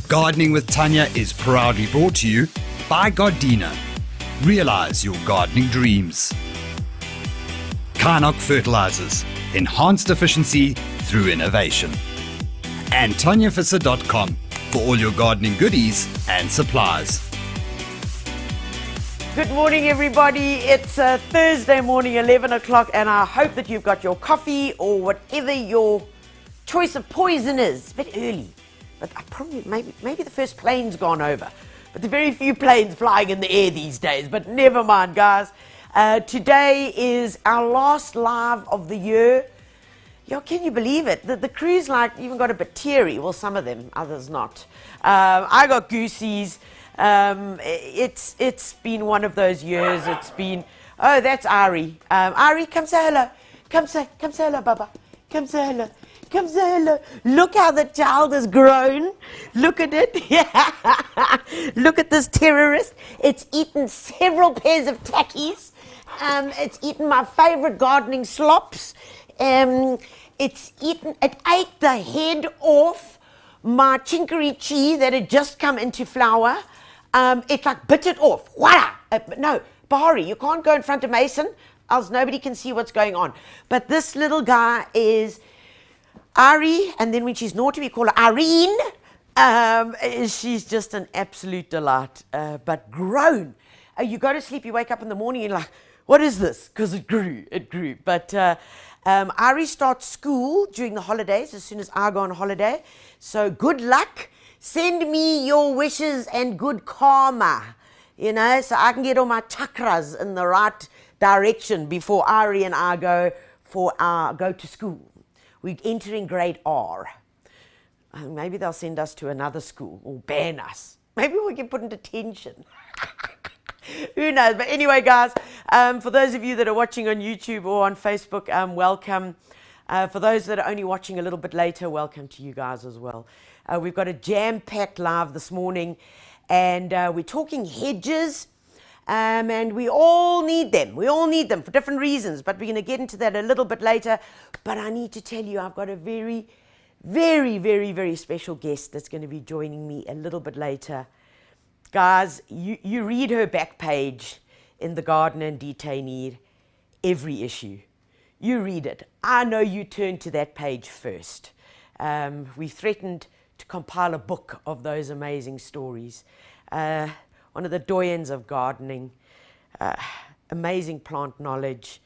Gardening with Tanya is proudly brought to you by Gardena. Realize your gardening dreams. Fertilizers. Enhanced efficiency through innovation. And TanyaVisser.com for all your gardening goodies and supplies. Good morning, everybody. It's Thursday morning, 11 o'clock, and I hope that you've got your coffee or whatever your choice of poison is. It's a bit early, but I probably maybe the first plane's gone over. But there are very few planes flying in the air these days, but never mind, guys. Today is our last live of the year. Yo, can you believe it? The crew's like even got a bit teary. Well, some of them, others not. I got goosies. It's been one of those years. It's been, oh, that's Ari. Ari, come say hello. Come say hello, Baba. Come say hello. Come say hello. Look how the child has grown. Look at it. Look at this terrorist. It's eaten several pairs of tackies. It's eaten my favorite gardening slops. It ate the head off my chinkery chi that had just come into flower. It like bit it off. Voila! No, Bahari, you can't go in front of Mason, else nobody can see what's going on. But this little guy is Ari, and then when she's naughty, we call her Irene. She's just an absolute delight, but grown. You go to sleep, you wake up in the morning, and you're like, what is this? Because it grew. But Ari starts school during the holidays, as soon as I go on holiday. So good luck. Send me your wishes and good karma, so I can get all my chakras in the right direction before Ari and I go to school. We're entering grade R. Maybe they'll send us to another school or ban us. Maybe we get put in detention. Who knows? But anyway, guys, for those of you that are watching on YouTube or on Facebook, welcome. For those that are only watching a little bit later, welcome to you guys as well. We've got a jam-packed live this morning, and we're talking hedges, and we all need them. We all need them for different reasons, but we're going to get into that a little bit later. But I need to tell you, I've got a very, very, very, very special guest that's going to be joining me a little bit later. Guys, you read her back page in the Gardena and Detainee, every issue. You read it. I know you turn to that page first. We threatened to compile a book of those amazing stories. One of the doyens of gardening, amazing plant knowledge,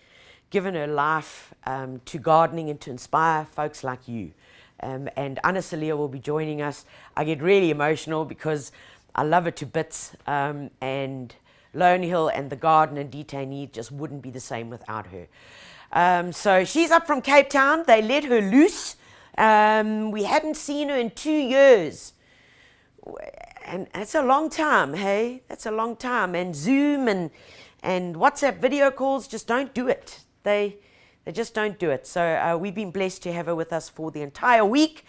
given her life to gardening and to inspire folks like you. And Anna Salia will be joining us. I get really emotional because I love her to bits, and Lone Hill and the Garden and Detainee just wouldn't be the same without her. So she's up from Cape Town. They let her loose. We hadn't seen her in 2 years. And that's a long time, hey? That's a long time. And Zoom and WhatsApp video calls just don't do it. They just don't do it. So we've been blessed to have her with us for the entire week.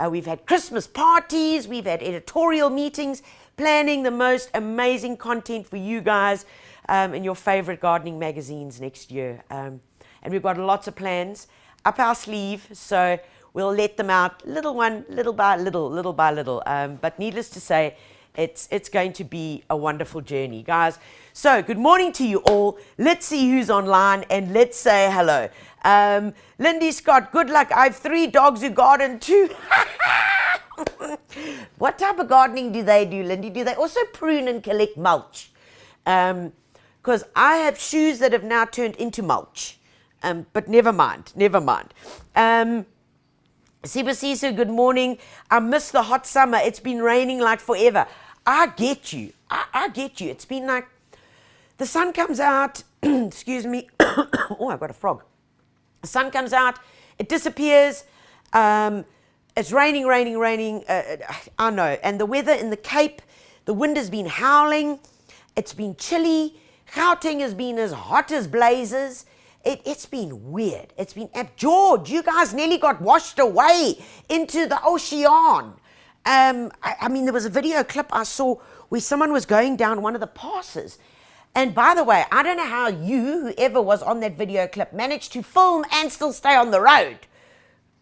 We've had Christmas parties. We've had editorial meetings, planning the most amazing content for you guys in your favorite gardening magazines next year. And we've got lots of plans up our sleeve, so we'll let them out little by little. But needless to say, it's going to be a wonderful journey, guys. So good morning to you all. Let's see who's online and let's say hello. Lindy Scott, good luck. I have 3 dogs who garden too. What type of gardening do they do, Lindy? Do they also prune and collect mulch? Because I have shoes that have now turned into mulch. But never mind. Sibasiso, good morning. I miss the hot summer. It's been raining like forever. I get you. I get you. It's been like the sun comes out. Excuse me. Oh, I've got a frog. The sun comes out. It disappears. It's raining. I know. And the weather in the Cape, the wind has been howling. It's been chilly. Gauteng has been as hot as blazes. It's been weird. It's been, George, you guys nearly got washed away into the ocean. I mean, there was a video clip I saw where someone was going down one of the passes. And by the way, I don't know how you, whoever was on that video clip, managed to film and still stay on the road.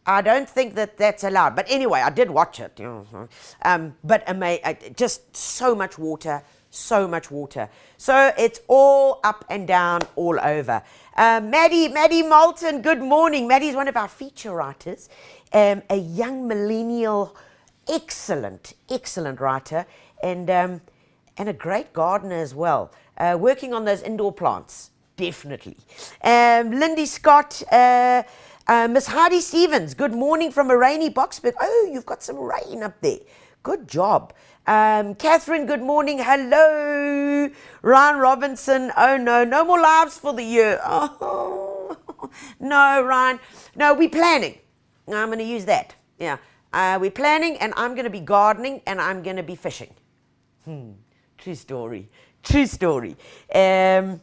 I don't think that that's allowed. But anyway, I did watch it. But just so much water, so much water. So it's all up and down all over. Maddie Moulton, good morning. Maddie's one of our feature writers, a young millennial, excellent writer, and a great gardener as well, working on those indoor plants, definitely. Lindy Scott, Miss Heidi Stevens, good morning from a rainy Boksburg. Oh, you've got some rain up there. Good job. Catherine, good morning. Hello. Ryan Robinson, oh no more lives for the year. Oh, no, Ryan. No, we're planning. I'm going to use that. Yeah. We're planning, and I'm going to be gardening, and I'm going to be fishing. True story. True story. Oh,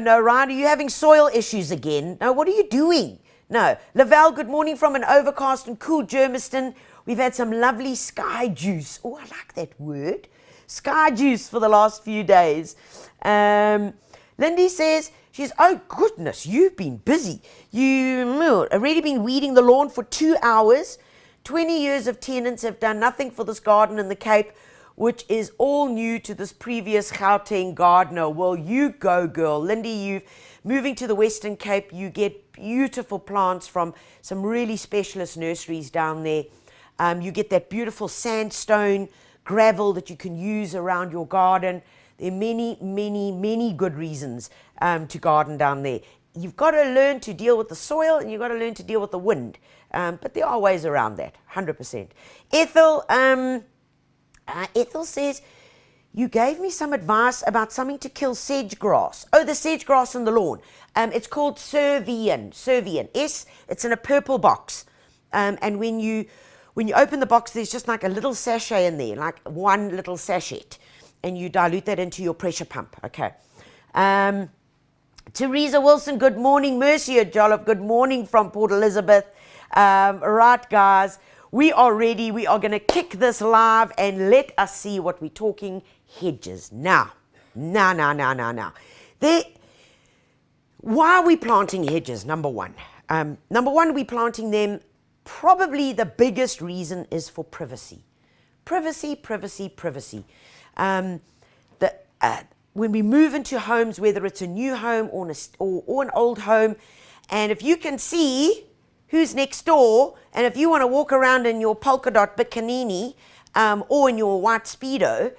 no, Ryan, are you having soil issues again? No, what are you doing? No. Lavelle, good morning from an overcast and cool Germiston. We've had some lovely sky juice. Oh, I like that word. Sky juice for the last few days. Lindy says, oh, goodness, you've been busy. You've already been weeding the lawn for 2 hours. 20 years of tenants have done nothing for this garden in the Cape, which is all new to this previous Gauteng gardener. Well, you go, girl. Lindy, you're moving to the Western Cape. You get beautiful plants from some really specialist nurseries down there. You get that beautiful sandstone gravel that you can use around your garden. There are many good reasons to garden down there. You've got to learn to deal with the soil, and you've got to learn to deal with the wind. But there are ways around that, 100%. Ethel says, you gave me some advice about something to kill sedge grass. Oh, the sedge grass in the lawn. It's called Servian. It's in a purple box. And when you open the box, there's just like a little sachet in there, like one little sachet. And you dilute that into your pressure pump. Okay. Teresa Wilson, good morning. Mercia Jolliffe, good morning from Port Elizabeth. Right, guys. We are ready. We are going to kick this live and let us see what we're talking hedges. Now. Why are we planting hedges? Number one, we're planting them. Probably the biggest reason is for privacy. Privacy. When we move into homes, whether it's a new home or an old home, and if you can see who's next door, and if you want to walk around in your polka dot bikini or in your white Speedo,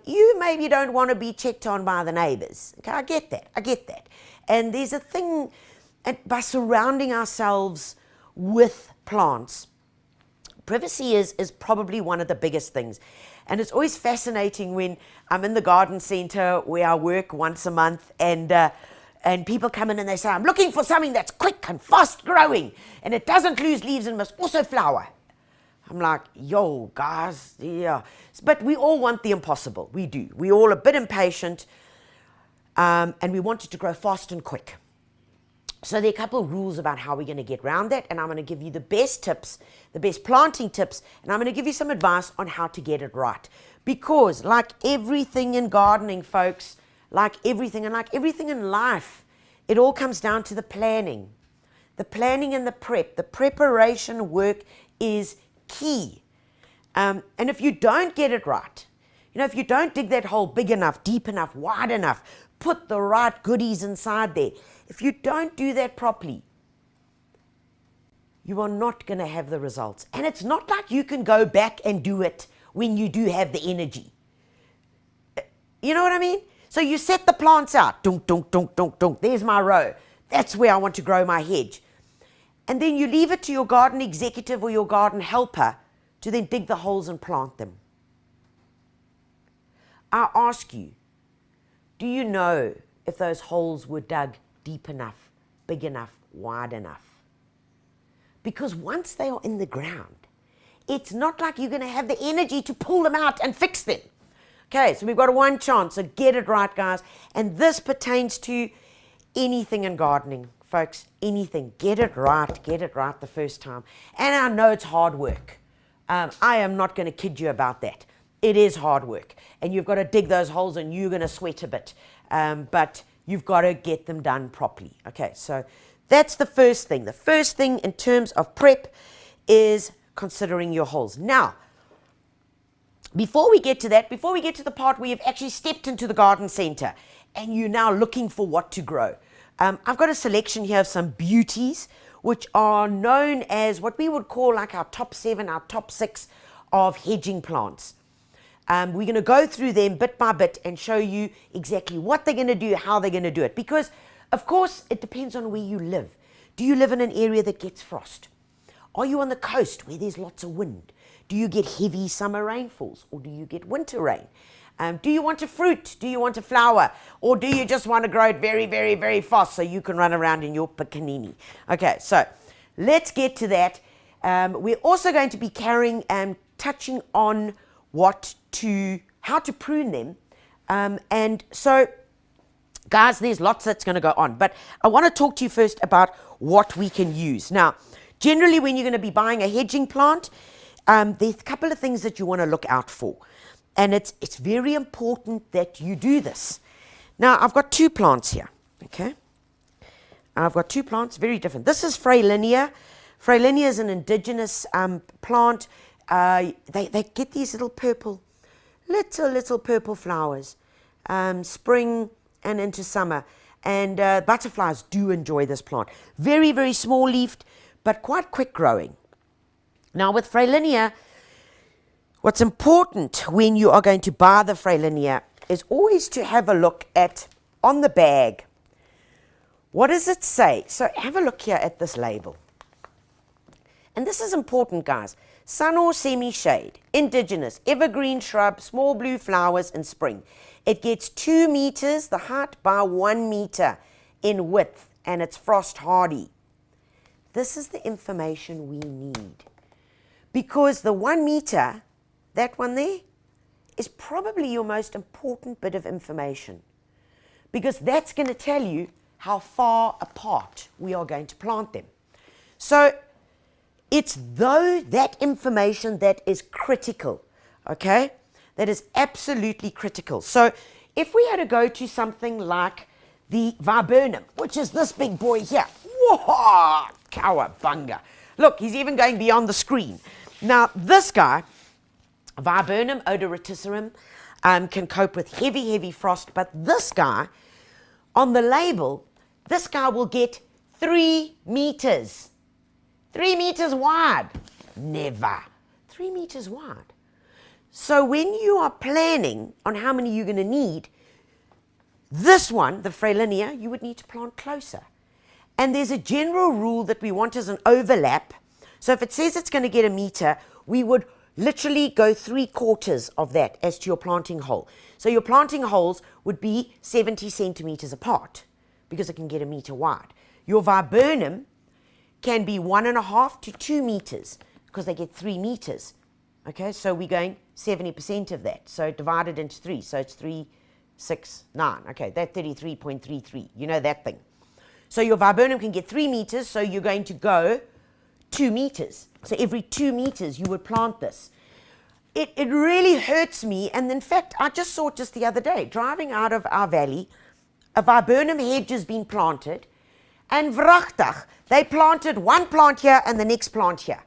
you maybe don't want to be checked on by the neighbours. Okay, I get that. And there's a thing, by surrounding ourselves with plants, privacy is probably one of the biggest things. And it's always fascinating when I'm in the garden centre where I work once a month, and people come in and they say, I'm looking for something that's quick and fast growing, and it doesn't lose leaves and must also flower. I'm like, yo, guys, yeah. But we all want the impossible. We do. We're all a bit impatient, and we want it to grow fast and quick. So there are a couple of rules about how we're going to get around that, and I'm going to give you the best tips, the best planting tips, and I'm going to give you some advice on how to get it right. Because like everything in gardening, folks, like everything in life, it all comes down to the planning. The planning and the preparation work is key. And if you don't get it right, if you don't dig that hole big enough, deep enough, wide enough, put the right goodies inside there, if you don't do that properly, you are not going to have the results. And it's not like you can go back and do it when you do have the energy. You know what I mean? So you set the plants out. Dunk, dunk, dunk, dunk, dunk. There's my row. That's where I want to grow my hedge. And then you leave it to your garden executive or your garden helper to then dig the holes and plant them. I ask you, do you know if those holes were dug deep enough, big enough, wide enough? Because once they are in the ground, it's not like you're going to have the energy to pull them out and fix them. Okay, so we've got one chance, so get it right, guys. And this pertains to anything in gardening, folks, anything. Get it right the first time. And I know it's hard work. I am not going to kid you about that. It is hard work. And you've got to dig those holes and you're going to sweat a bit. But you've got to get them done properly. Okay, so that's the first thing. The first thing in terms of prep is considering your holes. Now, before we get to that, before we get to the part where you've actually stepped into the garden center and you're now looking for what to grow, I've got a selection here of some beauties, which are known as what we would call like our top 7, our top 6 of hedging plants. We're going to go through them bit by bit and show you exactly what they're going to do, how they're going to do it. Because, of course, it depends on where you live. Do you live in an area that gets frost? Are you on the coast where there's lots of wind? Do you get heavy summer rainfalls, or do you get winter rain? Do you want a fruit? Do you want a flower? Or do you just want to grow it very, very, very fast so you can run around in your bikini? Okay, so let's get to that. We're also going to be carrying and touching on how to prune them. And so, guys, there's lots that's going to go on. But I want to talk to you first about what we can use. Now, generally, when you're going to be buying a hedging plant, there's a couple of things that you want to look out for. And it's very important that you do this. Now, I've got 2 plants here, okay? I've got 2 plants, very different. This is Freylinia. Freylinia is an indigenous plant. They get these little purple flowers, spring and into summer. And butterflies do enjoy this plant. Very, very small leafed, but quite quick growing. Now, with Freylinia, what's important when you are going to buy the Freylinia is always to have a look at, on the bag, what does it say? So have a look here at this label. And this is important, guys. Sun or semi-shade, indigenous, evergreen shrub, small blue flowers in spring. It gets 2 meters, the height, by 1 meter in width, and it's frost hardy. This is the information we need. Because the 1 meter, that one there, is probably your most important bit of information. Because that's going to tell you how far apart we are going to plant them. So it's that information that is critical, okay? That is absolutely critical. So if we had to go to something like the viburnum, which is this big boy here. Whoa, cowabunga. Look, he's even going beyond the screen. Now, this guy, Viburnum odoratissimum, can cope with heavy, heavy frost. But this guy, on the label, this guy will get 3 meters. 3 meters wide. Never. 3 meters wide. So when you are planning on how many you're going to need, this one, the Freylinia, you would need to plant closer. And there's a general rule that we want as an overlap. So if it says it's going to get 1 meter, we would literally go 3/4 of that as to your planting hole. So your planting holes would be 70 centimeters apart because it can get 1 meter wide. Your viburnum can be 1.5 to 2 meters because they get 3 meters. Okay, so we're going 70% of that. So divided into 3. So it's 3, 6, 9. Okay, that's 33.33. You know that thing. So your viburnum can get 3 meters, so you're going to go 2 meters. So every 2 meters you would plant this. It really hurts me. And in fact, I just saw it just the other day, driving out of our valley, a viburnum hedge has been planted. And vrachtig, they planted one plant here and the next plant here.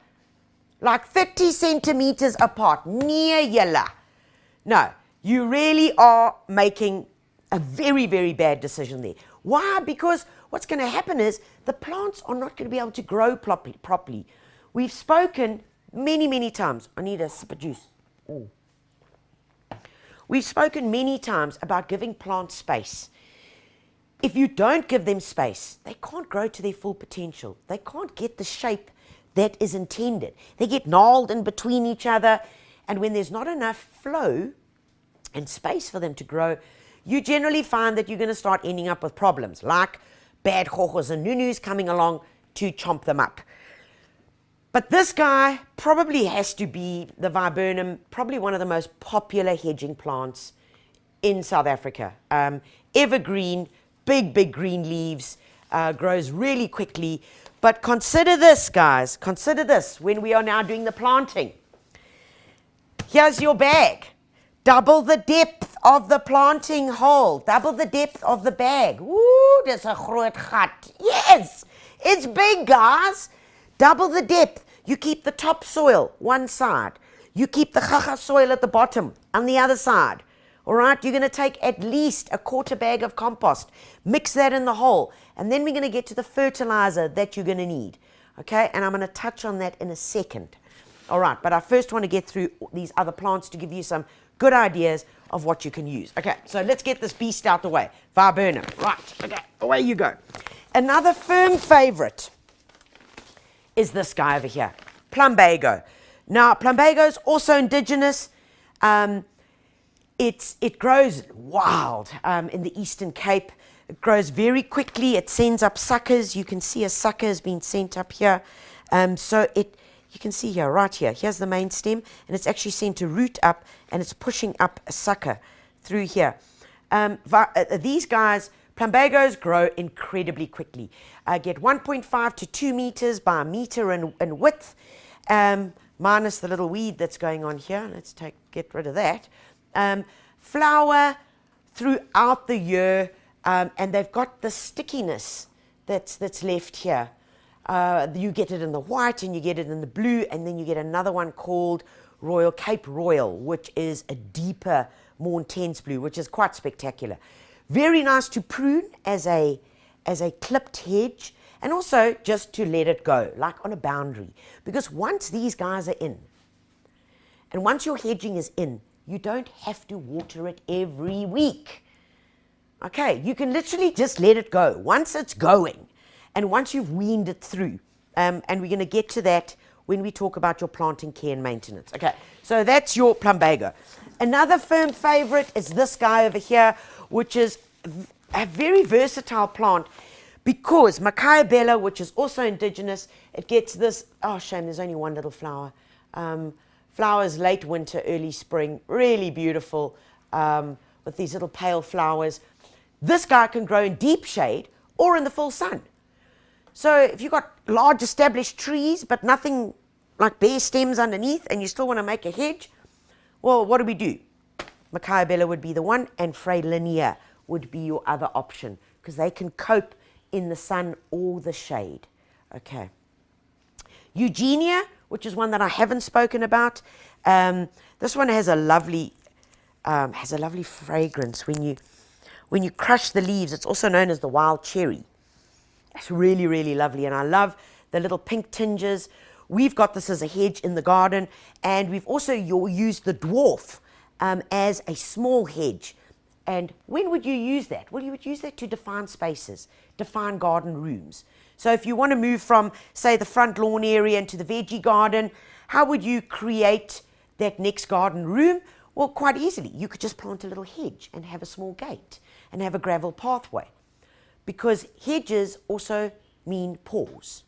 Like 30 centimeters apart. Near yella. No, you really are making a very, very bad decision there. Why? Because what's going to happen is the plants are not going to be able to grow properly. We've spoken many, many times. I need a sip of juice. Ooh. We've spoken many times about giving plants space. If you don't give them space, they can't grow to their full potential. They can't get the shape that is intended. They get gnarled in between each other, and when there's not enough flow and space for them to grow, you generally find that you're going to start ending up with problems like bad hochos and nunus coming along to chomp them up. But this guy probably has to be, the viburnum, probably one of the most popular hedging plants in South Africa. Evergreen, big green leaves, grows really quickly. But consider this, guys. Consider this when we are now doing the planting. Here's your bag. Double the depth of the planting hole. Double the depth of the bag. Ooh, dis 'n groot gat. Yes, it's big, guys. Double the depth. You keep the topsoil one side. You keep the gaga soil at the bottom on the other side. All right, you're going to take at least a quarter bag of compost. Mix that in the hole. And then we're going to get to the fertilizer that you're going to need. Okay, and I'm going to touch on that in a second. All right, but I first want to get through these other plants to give you some good ideas of what you can use. Okay, so let's get this beast out the way. Viburnum. Right, okay, away you go. Another firm favorite is this guy over here, plumbago. Now, plumbago is also indigenous. It grows wild in the Eastern Cape. It grows very quickly. It sends up suckers. You can see a sucker has been sent up here. You can see here, right here. Here's the main stem, and it's actually sent a root up, and it's pushing up a sucker through here. These guys, plumbagos, grow incredibly quickly. Get 1.5 to 2 meters by a meter in width, minus the little weed that's going on here. Let's get rid of that. Flower throughout the year, and they've got the stickiness that's left here. You get it in the white, and you get it in the blue, and then you get another one called Royal Cape Royal, which is a deeper, more intense blue, which is quite spectacular. Very nice to prune as a clipped hedge, and also just to let it go, like on a boundary. Because once these guys are in, and once your hedging is in, you don't have to water it every week. Okay, you can literally just let it go once it's going. And once you've weaned it through, and we're going to get to that when we talk about your planting care and maintenance. Okay, so that's your plumbago. Another firm favorite is this guy over here, which is a very versatile plant because Machiabella, which is also indigenous, it gets this, oh shame, there's only one little flower. Flowers late winter, early spring, really beautiful with these little pale flowers. This guy can grow in deep shade or in the full sun. So if you've got large established trees, but nothing like bare stems underneath, and you still want to make a hedge, well, what do? Machiabella would be the one, and Freylinia would be your other option, because they can cope in the sun or the shade. Okay. Eugenia, which is one that I haven't spoken about. This one has a lovely fragrance when you crush the leaves. It's also known as the wild cherry. It's really, really lovely, and I love the little pink tinges. We've got this as a hedge in the garden, and we've also used the dwarf as a small hedge. And when would you use that? Well, you would use that to define spaces, define garden rooms. So if you want to move from, say, the front lawn area into the veggie garden, how would you create that next garden room? Well, quite easily. You could just plant a little hedge and have a small gate and have a gravel pathway. Because hedges also mean pause.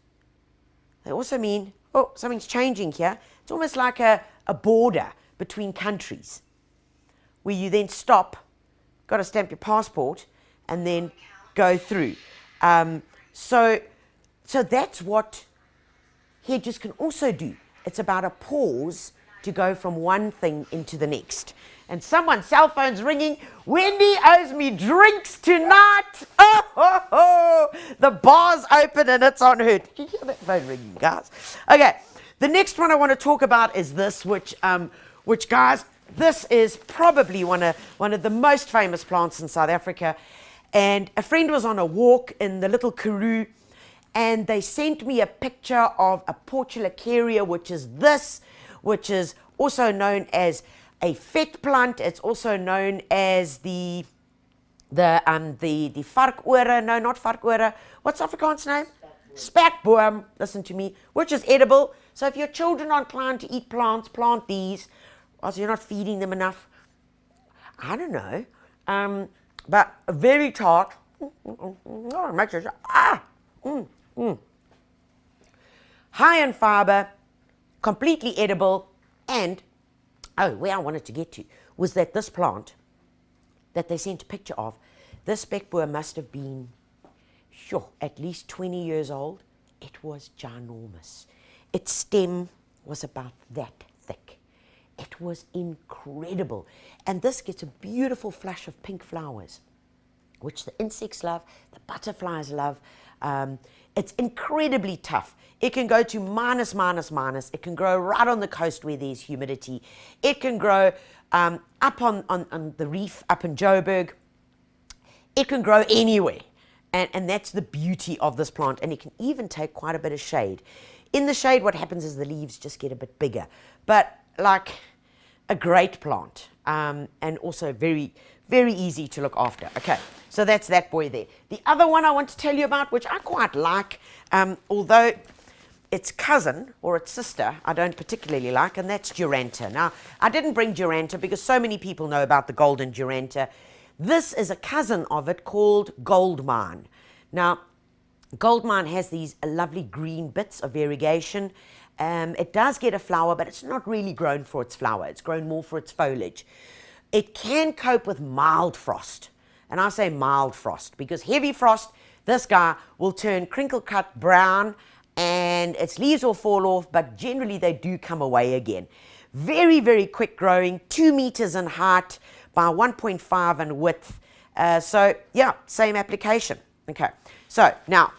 They also mean, oh, something's changing here. It's almost like a border between countries where you then stop, got to stamp your passport, and then go through. So that's what hedges can also do. It's about a pause to go from one thing into the next. And someone's cell phone's ringing. Wendy owes me drinks tonight. Oh, the bar's open and it's on her. Did you hear that phone ringing, guys? Okay, the next one I want to talk about is this, which guys, this is probably one of the most famous plants in South Africa. And a friend was on a walk in the little Karoo, and they sent me a picture of a portulacaria, which is also known as a vet plant. It's also known as the varkore, no, not varkore. What's Afrikaans name? Spekboom. Listen to me, which is edible. So if your children are inclined to eat plants, plant these. Also, you're not feeding them enough. I don't know, but very tart. High in fiber, completely edible, and where I wanted to get to was that this plant that they sent a picture of, this spekboom must have been, at least 20 years old. It was ginormous. Its stem was about that thick. It was incredible. And this gets a beautiful flush of pink flowers, which the insects love, the butterflies love. It's incredibly tough. It can go to minus. It can grow right on the coast where there's humidity. It can grow up on the reef up in Joburg. It can grow anywhere. And that's the beauty of this plant. And it can even take quite a bit of shade. In the shade, what happens is the leaves just get a bit bigger. But like a great plant. And also very, very easy to look after. Okay, so that's that boy there. The other one I want to tell you about, which I quite like, although its cousin or its sister I don't particularly like, and that's Duranta. Now, I didn't bring Duranta because so many people know about the golden Duranta. This is a cousin of it called Goldmine. Now, Goldmine has these lovely green bits of variegation. It does get a flower, but it's not really grown for its flower. It's grown more for its foliage. It can cope with mild frost. And I say mild frost because heavy frost, this guy will turn crinkle cut brown and its leaves will fall off, but generally they do come away again. Very, very quick growing, 2 meters in height by 1.5 in width. So yeah, same application. Okay, so now,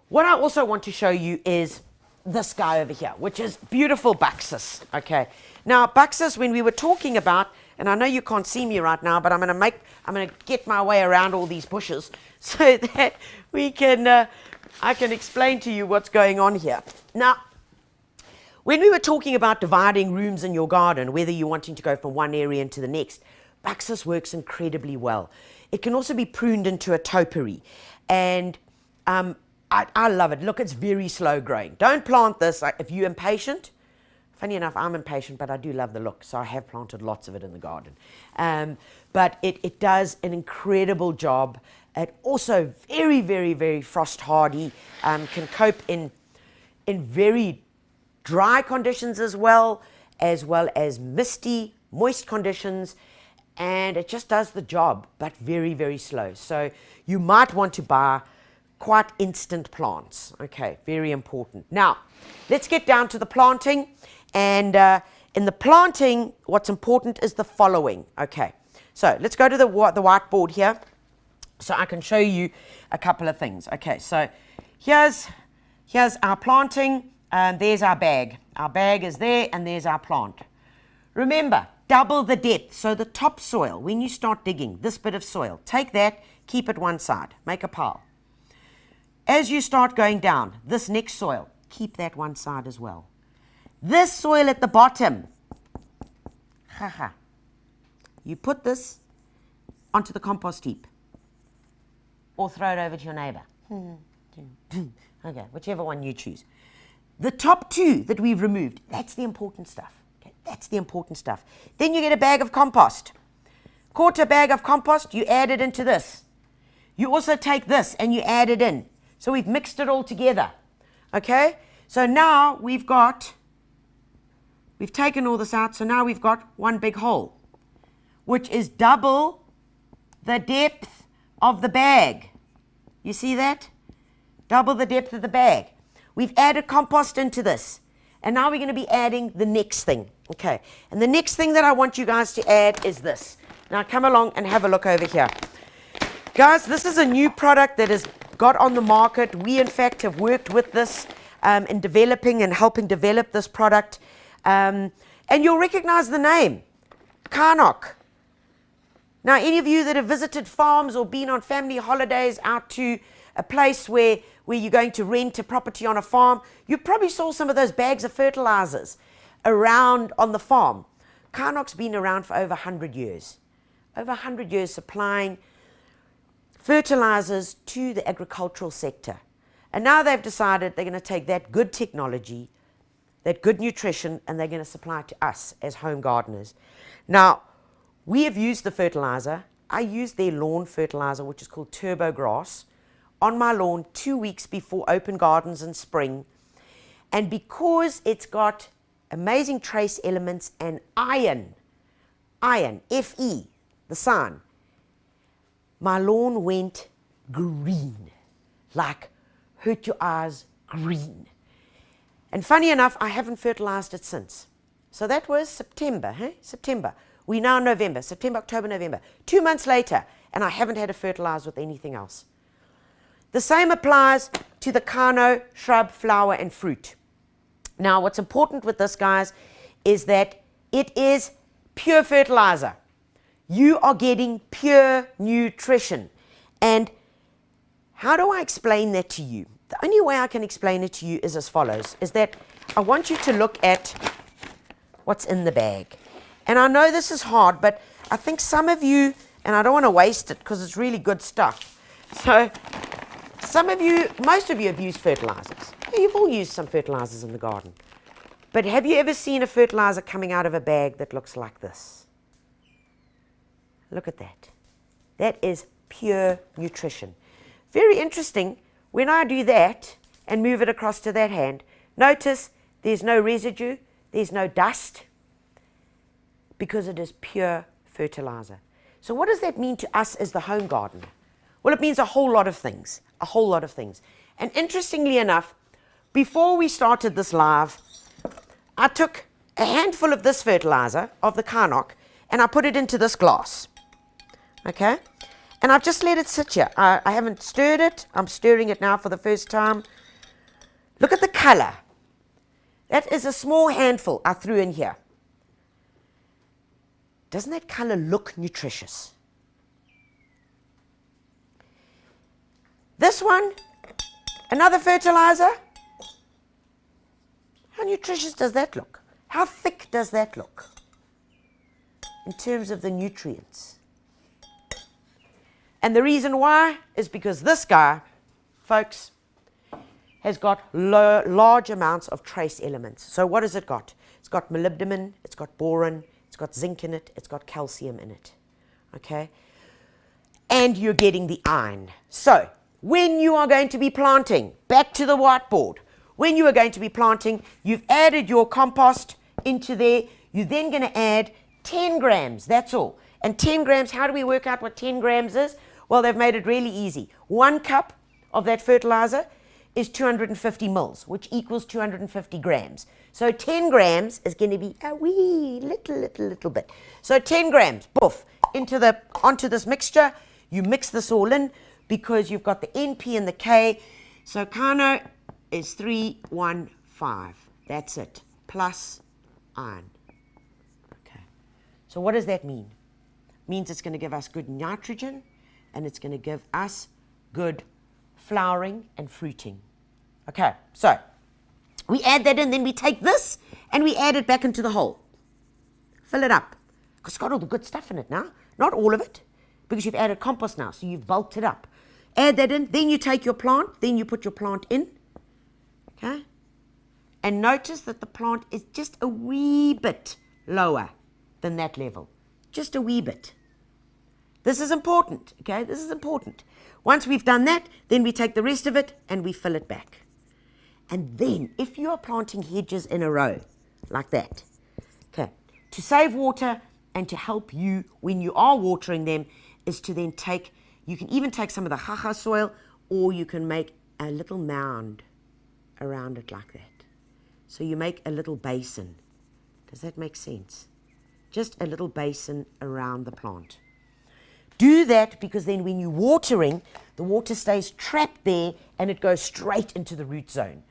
what I also want to show you is this guy over here, which is beautiful Buxus. Okay, now Buxus, when we were talking about, and I know you can't see me right now, but I'm going to get my way around all these bushes so that we can, I can explain to you what's going on here. Now, when we were talking about dividing rooms in your garden, whether you're wanting to go from one area into the next, Buxus works incredibly well. It can also be pruned into a topiary, and I love it. Look, it's very slow growing. Don't plant this if you're impatient. Funny enough, I'm impatient, but I do love the look, so I have planted lots of it in the garden. But it does an incredible job. It also very, very, very frost hardy, can cope in very dry conditions as well as misty, moist conditions, and it just does the job, but very, very slow. So you might want to buy quite instant plants. Okay, very important. Now, let's get down to the planting. And in the planting, what's important is the following. Okay, so let's go to the whiteboard here so I can show you a couple of things. Okay, so here's our planting. There's our bag. Our bag is there, and there's our plant. Remember, double the depth. So the topsoil, when you start digging, this bit of soil, take that, keep it one side, make a pile. As you start going down, this next soil, keep that one side as well. This soil at the bottom, you put this onto the compost heap or throw it over to your neighbor. Okay, whichever one you choose. The top two that we've removed, that's the important stuff. Okay, that's the important stuff. Then you get a bag of compost. Quarter bag of compost, you add it into this. You also take this and you add it in. So we've mixed it all together. Okay, so now we've taken all this out, so now we've got one big hole, which is double the depth of the bag. You see that? Double the depth of the bag. We've added compost into this, and now we're going to be adding the next thing. Okay, and the next thing that I want you guys to add is this. Now come along and have a look over here. Guys, this is a new product that has got on the market. We, in fact, have worked with this in developing and helping develop this product. And you'll recognize the name, Carnock. Now, any of you that have visited farms or been on family holidays out to a place where you're going to rent a property on a farm, you probably saw some of those bags of fertilizers around on the farm. Carnock's been around for over 100 years. Over 100 years supplying fertilizers to the agricultural sector. And now they've decided they're going to take that good technology, that good nutrition, and they're going to supply it to us as home gardeners. Now, we have used the fertilizer. I used their lawn fertilizer, which is called Turbo Grass, on my lawn 2 weeks before open gardens in spring. And because it's got amazing trace elements and iron, Fe, the sign, my lawn went green, like hurt your eyes green. And funny enough, I haven't fertilized it since. So that was September, hey? September. We now November, September, October, November. 2 months later, and I haven't had to fertilize with anything else. The same applies to the Kano, shrub, flower, and fruit. Now, what's important with this, guys, is that it is pure fertilizer. You are getting pure nutrition. And how do I explain that to you? The only way I can explain it to you is as follows, is that I want you to look at what's in the bag. And I know this is hard, but I think some of you, and I don't want to waste it because it's really good stuff. So some of you, most of you have used fertilizers. You've all used some fertilizers in the garden. But have you ever seen a fertilizer coming out of a bag that looks like this? Look at that. That is pure nutrition. Very interesting. When I do that and move it across to that hand, notice there's no residue, there's no dust, because it is pure fertilizer. So what does that mean to us as the home gardener? Well, it means a whole lot of things, a whole lot of things. And interestingly enough, before we started this live, I took a handful of this fertilizer, of the Karnok, and I put it into this glass, okay? And I've just let it sit here. I haven't stirred it. I'm stirring it now for the first time. Look at the color. That is a small handful I threw in here. Doesn't that color look nutritious? This one, another fertilizer. How nutritious does that look? How thick does that look in terms of the nutrients? And the reason why is because this guy, folks, has got large amounts of trace elements. So what has it got? It's got molybdenum, it's got boron, it's got zinc in it, it's got calcium in it, okay? And you're getting the iron. So when you are going to be planting, back to the whiteboard, when you are going to be planting, you've added your compost into there, you're then going to add 10 grams, that's all. And 10 grams, how do we work out what 10 grams is? Well, they've made it really easy. 1 cup of that fertilizer is 250 mils, which equals 250 grams. So 10 grams is going to be a wee little bit. So 10 grams, poof, onto this mixture. You mix this all in because you've got the NP and the K. So Kano is 315. That's it, plus iron. Okay. So what does that mean? It means it's going to give us good nitrogen, and it's going to give us good flowering and fruiting. Okay, so we add that in, then we take this and we add it back into the hole. Fill it up, because it's got all the good stuff in it now. Not all of it, because you've added compost now, so you've bulked it up. Add that in, then you take your plant, then you put your plant in, okay? And notice that the plant is just a wee bit lower than that level, just a wee bit. This is important, okay? This is important. Once we've done that, then we take the rest of it and we fill it back. And then, if you are planting hedges in a row, like that, okay, to save water and to help you when you are watering them, is to then you can even take some of the haha soil, or you can make a little mound around it like that. So you make a little basin. Does that make sense? Just a little basin around the plant. Do that because then when you're watering, the water stays trapped there and it goes straight into the root zone.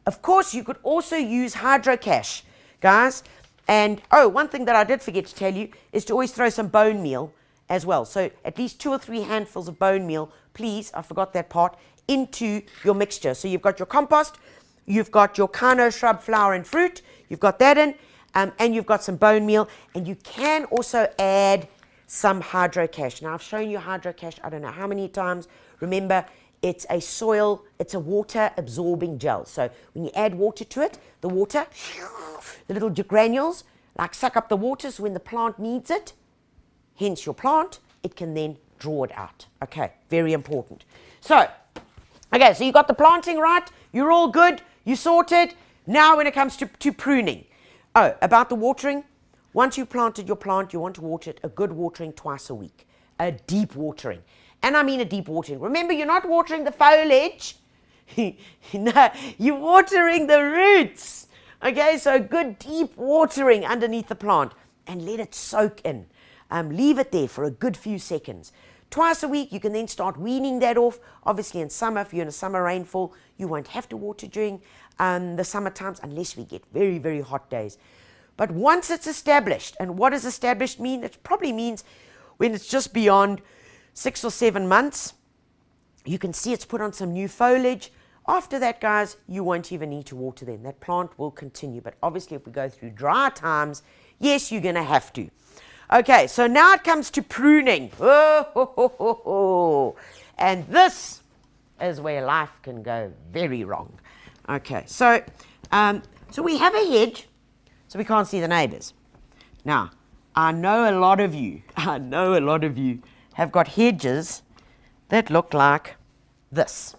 Of course, you could also use hydrocash, guys. And, one thing that I did forget to tell you is to always throw some bone meal as well. So at least 2 or 3 handfuls of bone meal, please, I forgot that part, into your mixture. So you've got your compost, you've got your Kano, shrub, flower, and fruit, you've got that in, and you've got some bone meal, and you can also add some hydrocash. Now, I've shown you hydrocash, I don't know how many times. Remember, it's a water absorbing gel. So when you add water to it, the little granules, like suck up the water, so when the plant needs it, hence your plant, it can then draw it out. Okay, very important. So, okay, so you got the planting right, you're all good, you sorted. Now when it comes to pruning. About the watering, once you've planted your plant, you want to water it, a good watering twice a week, a deep watering. And I mean a deep watering. Remember, you're not watering the foliage. No, you're watering the roots. Okay, so good deep watering underneath the plant and let it soak in. Leave it there for a good few seconds. Twice a week, you can then start weaning that off. Obviously, in summer, if you're in a summer rainfall, you won't have to water during the summer times unless we get very, very hot days. But once it's established, and what does established mean? It probably means when it's just beyond 6 or 7 months, you can see it's put on some new foliage. After that, guys, you won't even need to water them. That plant will continue. But obviously, if we go through dry times, yes, you're going to have to. Okay, so now it comes to pruning. And this is where life can go very wrong. Okay, so we have a hedge, so we can't see the neighbours. Now, I know a lot of you have got hedges that look like this.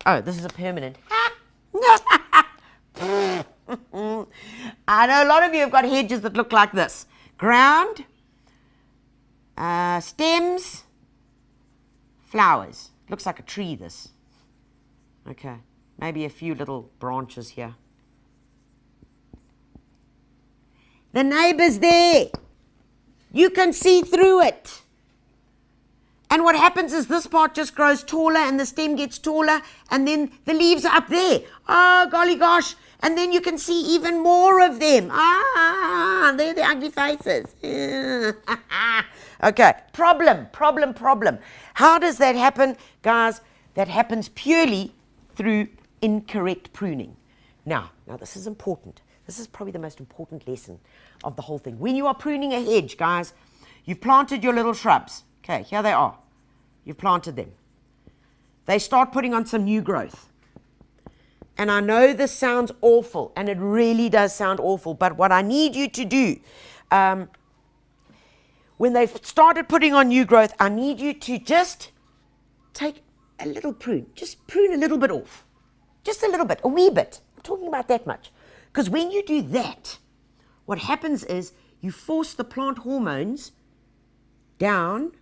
Oh, this is a permanent. I know a lot of you have got hedges that look like this. Ground, stems, flowers. Looks like a tree, this. Okay, maybe a few little branches here. The neighbour's there. You can see through it. And what happens is this part just grows taller and the stem gets taller and then the leaves are up there. Oh, golly gosh. And then you can see even more of them. They're the ugly faces. Okay, problem. How does that happen? Guys, that happens purely through incorrect pruning. Now this is important. This is probably the most important lesson of the whole thing. When you are pruning a hedge, guys, you've planted your little shrubs. Okay, here they are. You've planted them. They start putting on some new growth. And I know this sounds awful, and it really does sound awful, but what I need you to do, when they've started putting on new growth, I need you to just take a little prune. Just prune a little bit off. Just a little bit, a wee bit. I'm talking about that much. Because when you do that, what happens is you force the plant hormones down,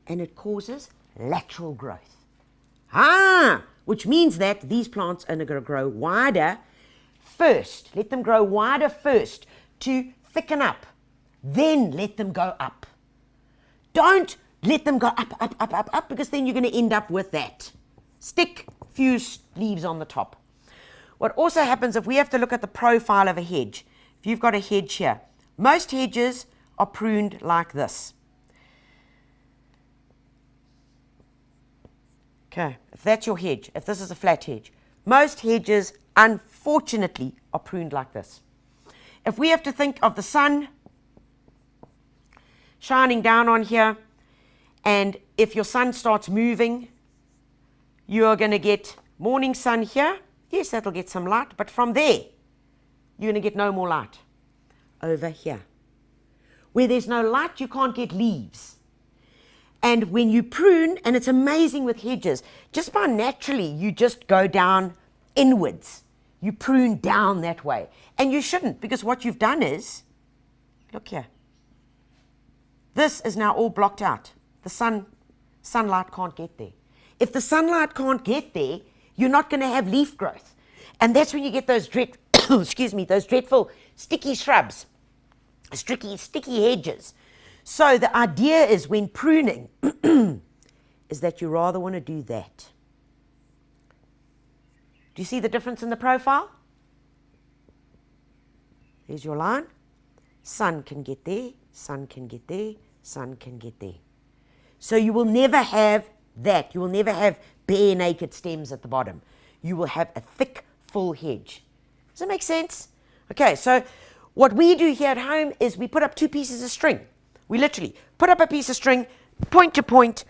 and it causes lateral growth. Which means that these plants are going to grow wider first. Let them grow wider first to thicken up. Then let them go up. Don't let them go up, because then you're going to end up with that. Stick few leaves on the top. What also happens, if we have to look at the profile of a hedge, if you've got a hedge here, most hedges are pruned like this. Okay, if that's your hedge, if this is a flat hedge, most hedges, unfortunately, are pruned like this. If we have to think of the sun shining down on here, and if your sun starts moving, you're going to get morning sun here. Yes, that'll get some light, but from there, you're going to get no more light. Over here. Where there's no light, you can't get leaves. And when you prune, and it's amazing with hedges, just by naturally, you just go down inwards. You prune down that way. And you shouldn't, because what you've done is, look here. This is now all blocked out. The sunlight can't get there. If the sunlight can't get there, you're not going to have leaf growth. And that's when you get those those dreadful sticky shrubs, sticky hedges. So the idea is when pruning is that you rather want to do that. Do you see the difference in the profile? There's your line. Sun can get there, sun can get there, sun can get there. So you will never have that. You will never have bare naked stems at the bottom. You will have a thick, full hedge. Does that make sense? Okay, so what we do here at home is we put up 2 pieces of string. We literally put up a piece of string, point to point,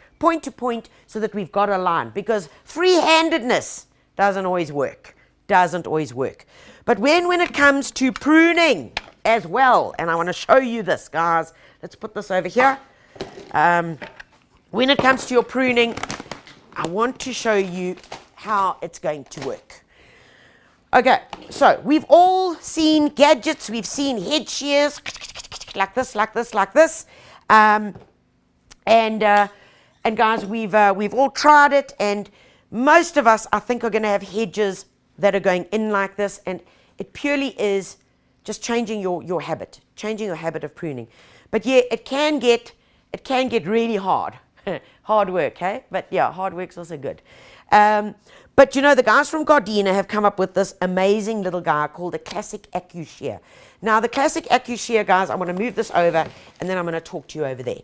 so that we've got a line. Because free-handedness doesn't always work. But when it comes to pruning as well, and I want to show you this, guys. Let's put this over here. When it comes to your pruning, I want to show you how it's going to work. Okay, so we've all seen gadgets. We've seen hedge shears, like this. And guys, we've all tried it, and Most of us, I think, are going to have hedges that are going in like this, and it purely is just changing your habit, changing your habit of pruning. But yeah, it can get really hard. Hard work, hey? But yeah, hard work's also good. But you know, the guys from Gardena have come up with this amazing little guy called a classic AccuShear. Now, the classic AccuShear, guys, I'm going to move this over, and then I'm going to talk to you over there.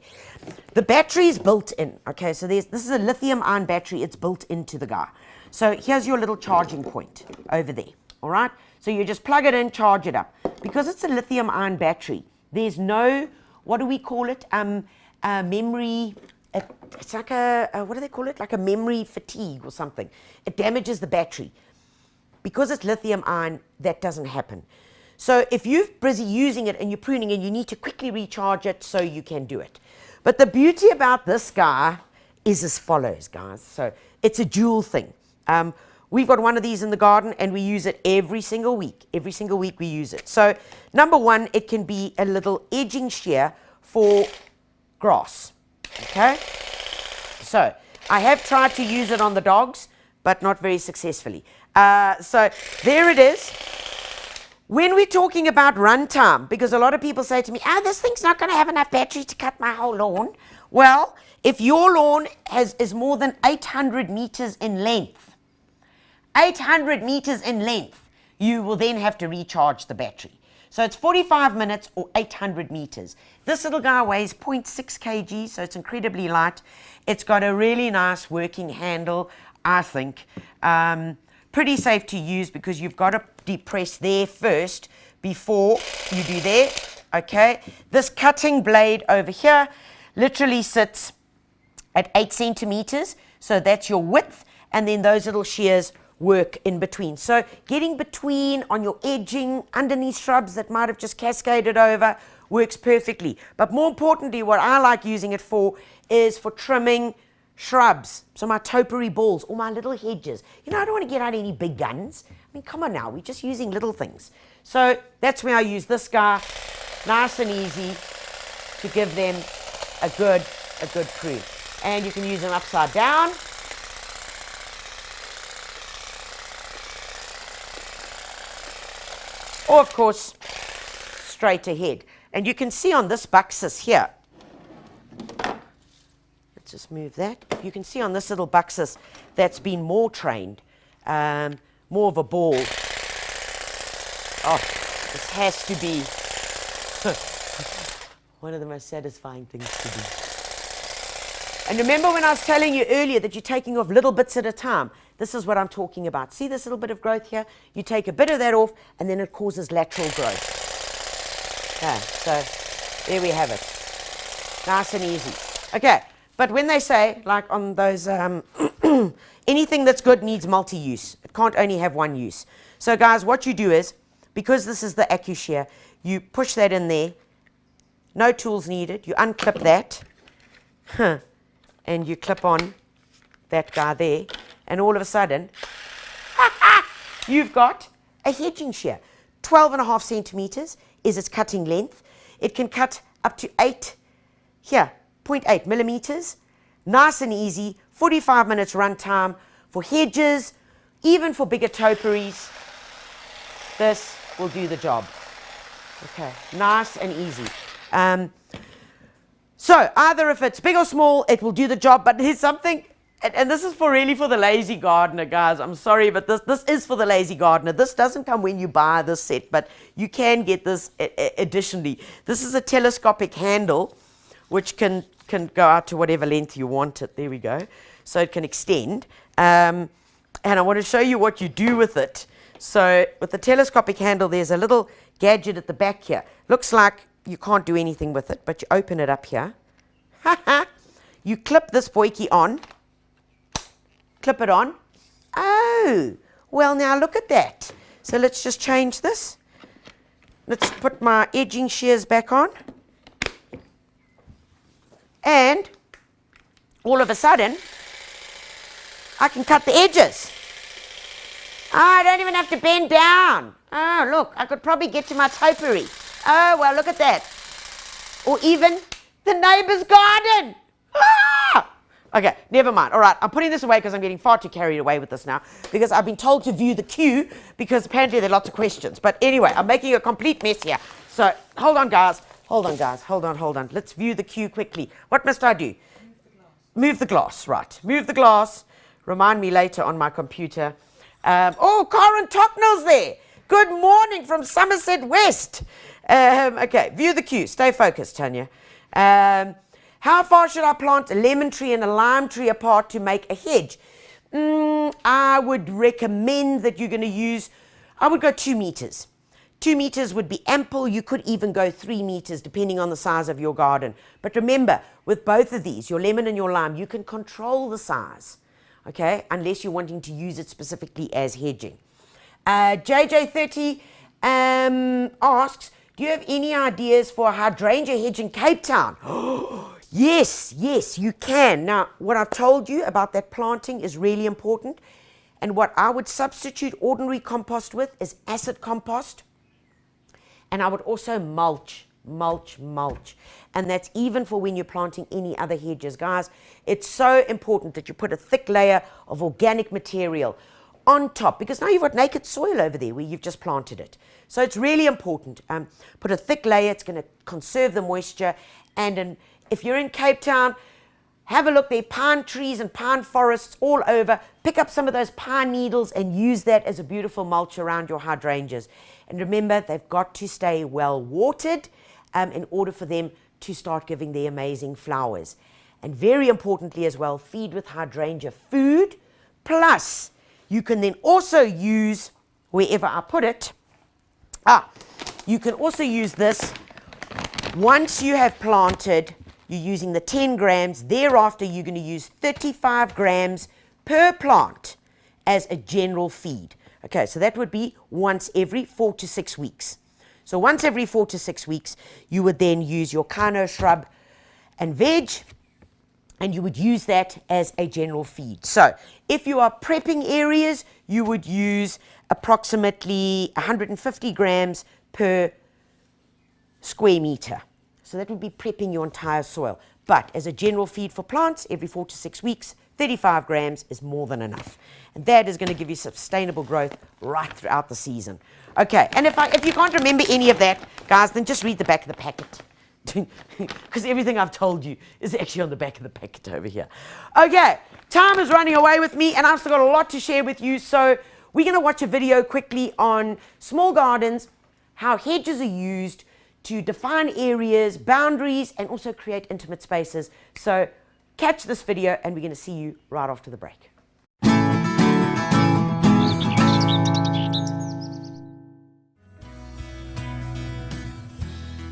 The battery is built in, okay? So this is a lithium-ion battery. It's built into the guy. So here's your little charging point over there, all right? So you just plug it in, charge it up. Because it's a lithium-ion battery, there's no, what do we call it? Memory... It's like what do they call it? Like a memory fatigue or something. It damages the battery. Because it's lithium ion, that doesn't happen. So if you're busy using it and you're pruning and you need to quickly recharge it, so you can do it. But the beauty about this guy is as follows, guys. So it's a dual thing. We've got one of these in the garden and we use it every single week. Every single week we use it. So number one, it can be a little edging shear for grass. Okay, so I have tried to use it on the dogs, but not very successfully. So there it is. When we're talking about runtime, because a lot of people say to me, this thing's not going to have enough battery to cut my whole lawn. Well, if your lawn is more than 800 meters in length, 800 meters in length, you will then have to recharge the battery. So it's 45 minutes or 800 meters. This little guy weighs 0.6 kg, so it's incredibly light. It's got a really nice working handle, I think. Pretty safe to use because you've got to depress there first before you do there. Okay, this cutting blade over here literally sits at 8 centimeters, so that's your width, and then those little shears work in between. So getting between on your edging, underneath shrubs that might have just cascaded over, works perfectly. But more importantly, what I like using it for is for trimming shrubs. So my topiary balls or my little hedges. You know, I don't want to get out any big guns. I mean, come on now, we're just using little things. So that's where I use this guy, nice and easy, to give them a good prune. And you can use them upside down. Or, of course, straight ahead. And you can see on this buxus here, let's just move that. You can see on this little buxus that's been more trained, more of a ball. Oh, this has to be one of the most satisfying things to do. And remember when I was telling you earlier that you're taking off little bits at a time? This is what I'm talking about. See this little bit of growth here? You take a bit of that off and then it causes lateral growth. Okay, so there we have it. Nice and easy. Okay, but when they say, like on those, anything that's good needs multi-use. It can't only have one use. So guys, what you do is, because this is the AccuShear, you push that in there. No tools needed. You unclip that. And you clip on that guy there. And all of a sudden, you've got a hedging shear. 12.5 centimeters is its cutting length. It can cut up to 0.8 millimeters. Nice and easy. 45 minutes run time for hedges, even for bigger topiaries. This will do the job. Okay, nice and easy. So either if it's big or small, it will do the job. But here's something. And this is really for the lazy gardener, guys. I'm sorry, but this is for the lazy gardener. This doesn't come when you buy this set, but you can get this additionally. This is a telescopic handle, which can go out to whatever length you want it. There we go. So it can extend. And I want to show you what you do with it. So with the telescopic handle, there's a little gadget at the back here. Looks like you can't do anything with it, but you open it up here. You clip this boykie on. Clip it on. Oh, well now look at that. So let's just change this. Let's put my edging shears back on. And all of a sudden, I can cut the edges. Oh, I don't even have to bend down. Oh, look, I could probably get to my topiary. Oh, well, look at that. Or even the neighbour's garden. Ah! Okay, never mind. All right, I'm putting this away because I'm getting far too carried away with this now, because I've been told to view the queue because apparently there are lots of questions. But anyway, I'm making a complete mess here. So hold on, guys. Hold on, guys. Hold on. Let's view the queue quickly. What must I do? Move the glass, right. Move the glass. Remind me later on my computer. Oh, Karen Tocknell's there. Good morning from Somerset West. Okay, view the queue. Stay focused, Tanya. How far should I plant a lemon tree and a lime tree apart to make a hedge? I would recommend that you're going to use, I would go 2 meters. 2 meters would be ample. You could even go 3 meters depending on the size of your garden. But remember, with both of these, your lemon and your lime, you can control the size, okay, unless you're wanting to use it specifically as hedging. JJ30 asks, do you have any ideas for a hydrangea hedge in Cape Town? Yes, you can. Now, what I've told you about that planting is really important. And what I would substitute ordinary compost with is acid compost. And I would also mulch. And that's even for when you're planting any other hedges. Guys, it's so important that you put a thick layer of organic material on top, because now you've got naked soil over there where you've just planted it. So it's really important. Put a thick layer. It's going to conserve the moisture. And if you're in Cape Town, have a look. There are pine trees and pine forests all over. Pick up some of those pine needles and use that as a beautiful mulch around your hydrangeas. And remember, they've got to stay well watered in order for them to start giving their amazing flowers. And very importantly as well, feed with hydrangea food. Plus, you can then also use, wherever I put it, you can also use this. Once you have planted, you're using the 10 grams. Thereafter, you're going to use 35 grams per plant as a general feed. Okay, so that would be once every 4 to 6 weeks. So once every 4 to 6 weeks, you would then use your Kano shrub and veg, and you would use that as a general feed. So if you are prepping areas, you would use approximately 150 grams per square meter. So that would be prepping your entire soil. But as a general feed for plants, every 4 to 6 weeks, 35 grams is more than enough. And that is going to give you sustainable growth right throughout the season. Okay, and if you can't remember any of that, guys, then just read the back of the packet. Because everything I've told you is actually on the back of the packet over here. Okay, time is running away with me, and I've still got a lot to share with you. So we're going to watch a video quickly on small gardens, how hedges are used to define areas, boundaries, and also create intimate spaces. So catch this video, and we're going to see you right after the break.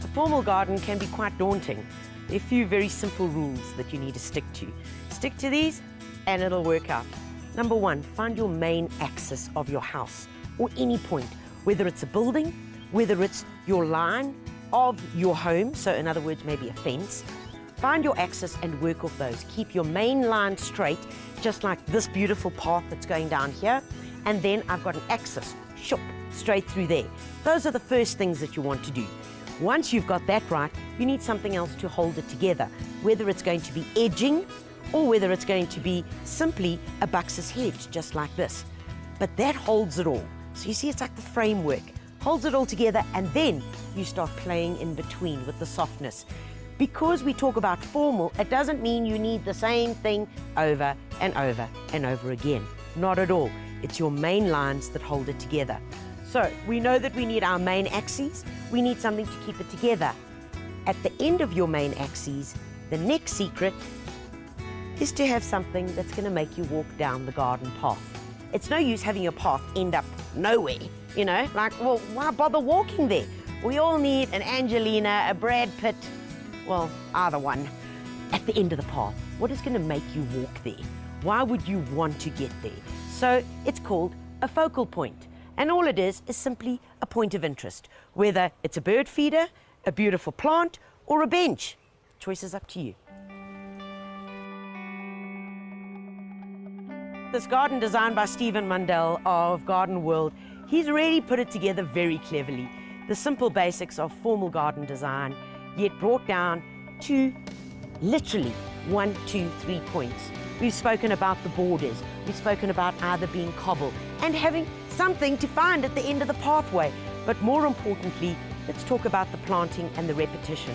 A formal garden can be quite daunting. There are a few very simple rules that you need to stick to. Stick to these, and it'll work out. Number 1, find your main axis of your house, or any point, whether it's a building, whether it's your line of your home, so in other words, maybe a fence. Find your axis and work off those. Keep your main line straight, just like this beautiful path that's going down here. And then I've got an axis, straight through there. Those are the first things that you want to do. Once you've got that right, you need something else to hold it together, whether it's going to be edging or whether it's going to be simply a buxus hedge, just like this. But that holds it all. So you see, it's like the framework. Holds it all together, and then you start playing in between with the softness. Because we talk about formal, it doesn't mean you need the same thing over and over and over again. Not at all. It's your main lines that hold it together. So we know that we need our main axes. We need something to keep it together. At the end of your main axes, the next secret is to have something that's going to make you walk down the garden path. It's no use having your path end up nowhere. You know, like, well, why bother walking there? We all need an Angelina, a Brad Pitt, well, either one, at the end of the path. What is going to make you walk there? Why would you want to get there? So it's called a focal point. And all it is simply a point of interest, whether it's a bird feeder, a beautiful plant, or a bench. Choice is up to you. This garden designed by Stephen Mundell of Garden World, he's really put it together very cleverly. The simple basics of formal garden design, yet brought down to literally 1, 2, 3 points. We've spoken about the borders. We've spoken about either being cobble and having something to find at the end of the pathway. But more importantly, let's talk about the planting and the repetition.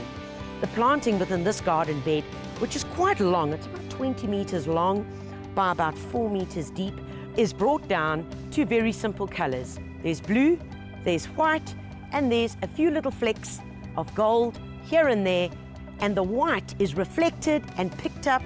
The planting within this garden bed, which is quite long, it's about 20 meters long by about 4 meters deep, is brought down to very simple colors. There's blue, there's white, and there's a few little flecks of gold here and there, and the white is reflected and picked up,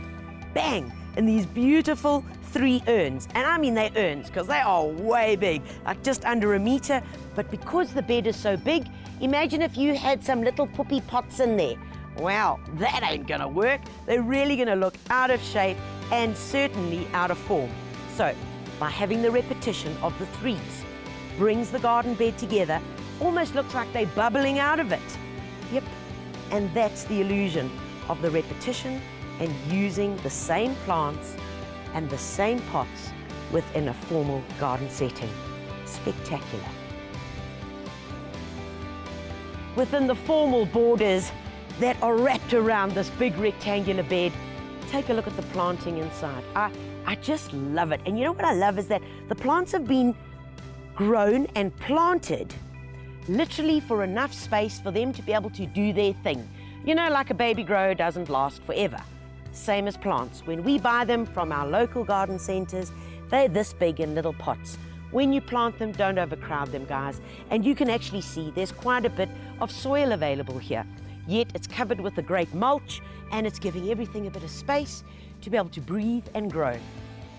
bang, in these beautiful 3 urns. And I mean they're urns because they are way big, like just under a meter. But because the bed is so big, imagine if you had some little poopy pots in there. Well, that ain't gonna work. They're really gonna look out of shape and certainly out of form. So, by having the repetition of the 3s, brings the garden bed together, almost looks like they're bubbling out of it. Yep, and that's the illusion of the repetition and using the same plants and the same pots within a formal garden setting. Spectacular. Within the formal borders that are wrapped around this big rectangular bed, take a look at the planting inside. I just love it. And you know what I love is that the plants have been grown and planted literally for enough space for them to be able to do their thing. You know, like a baby grower doesn't last forever. Same as plants. When we buy them from our local garden centres, they're this big in little pots. When you plant them, don't overcrowd them, guys. And you can actually see there's quite a bit of soil available here. Yet it's covered with a great mulch and it's giving everything a bit of space to be able to breathe and grow.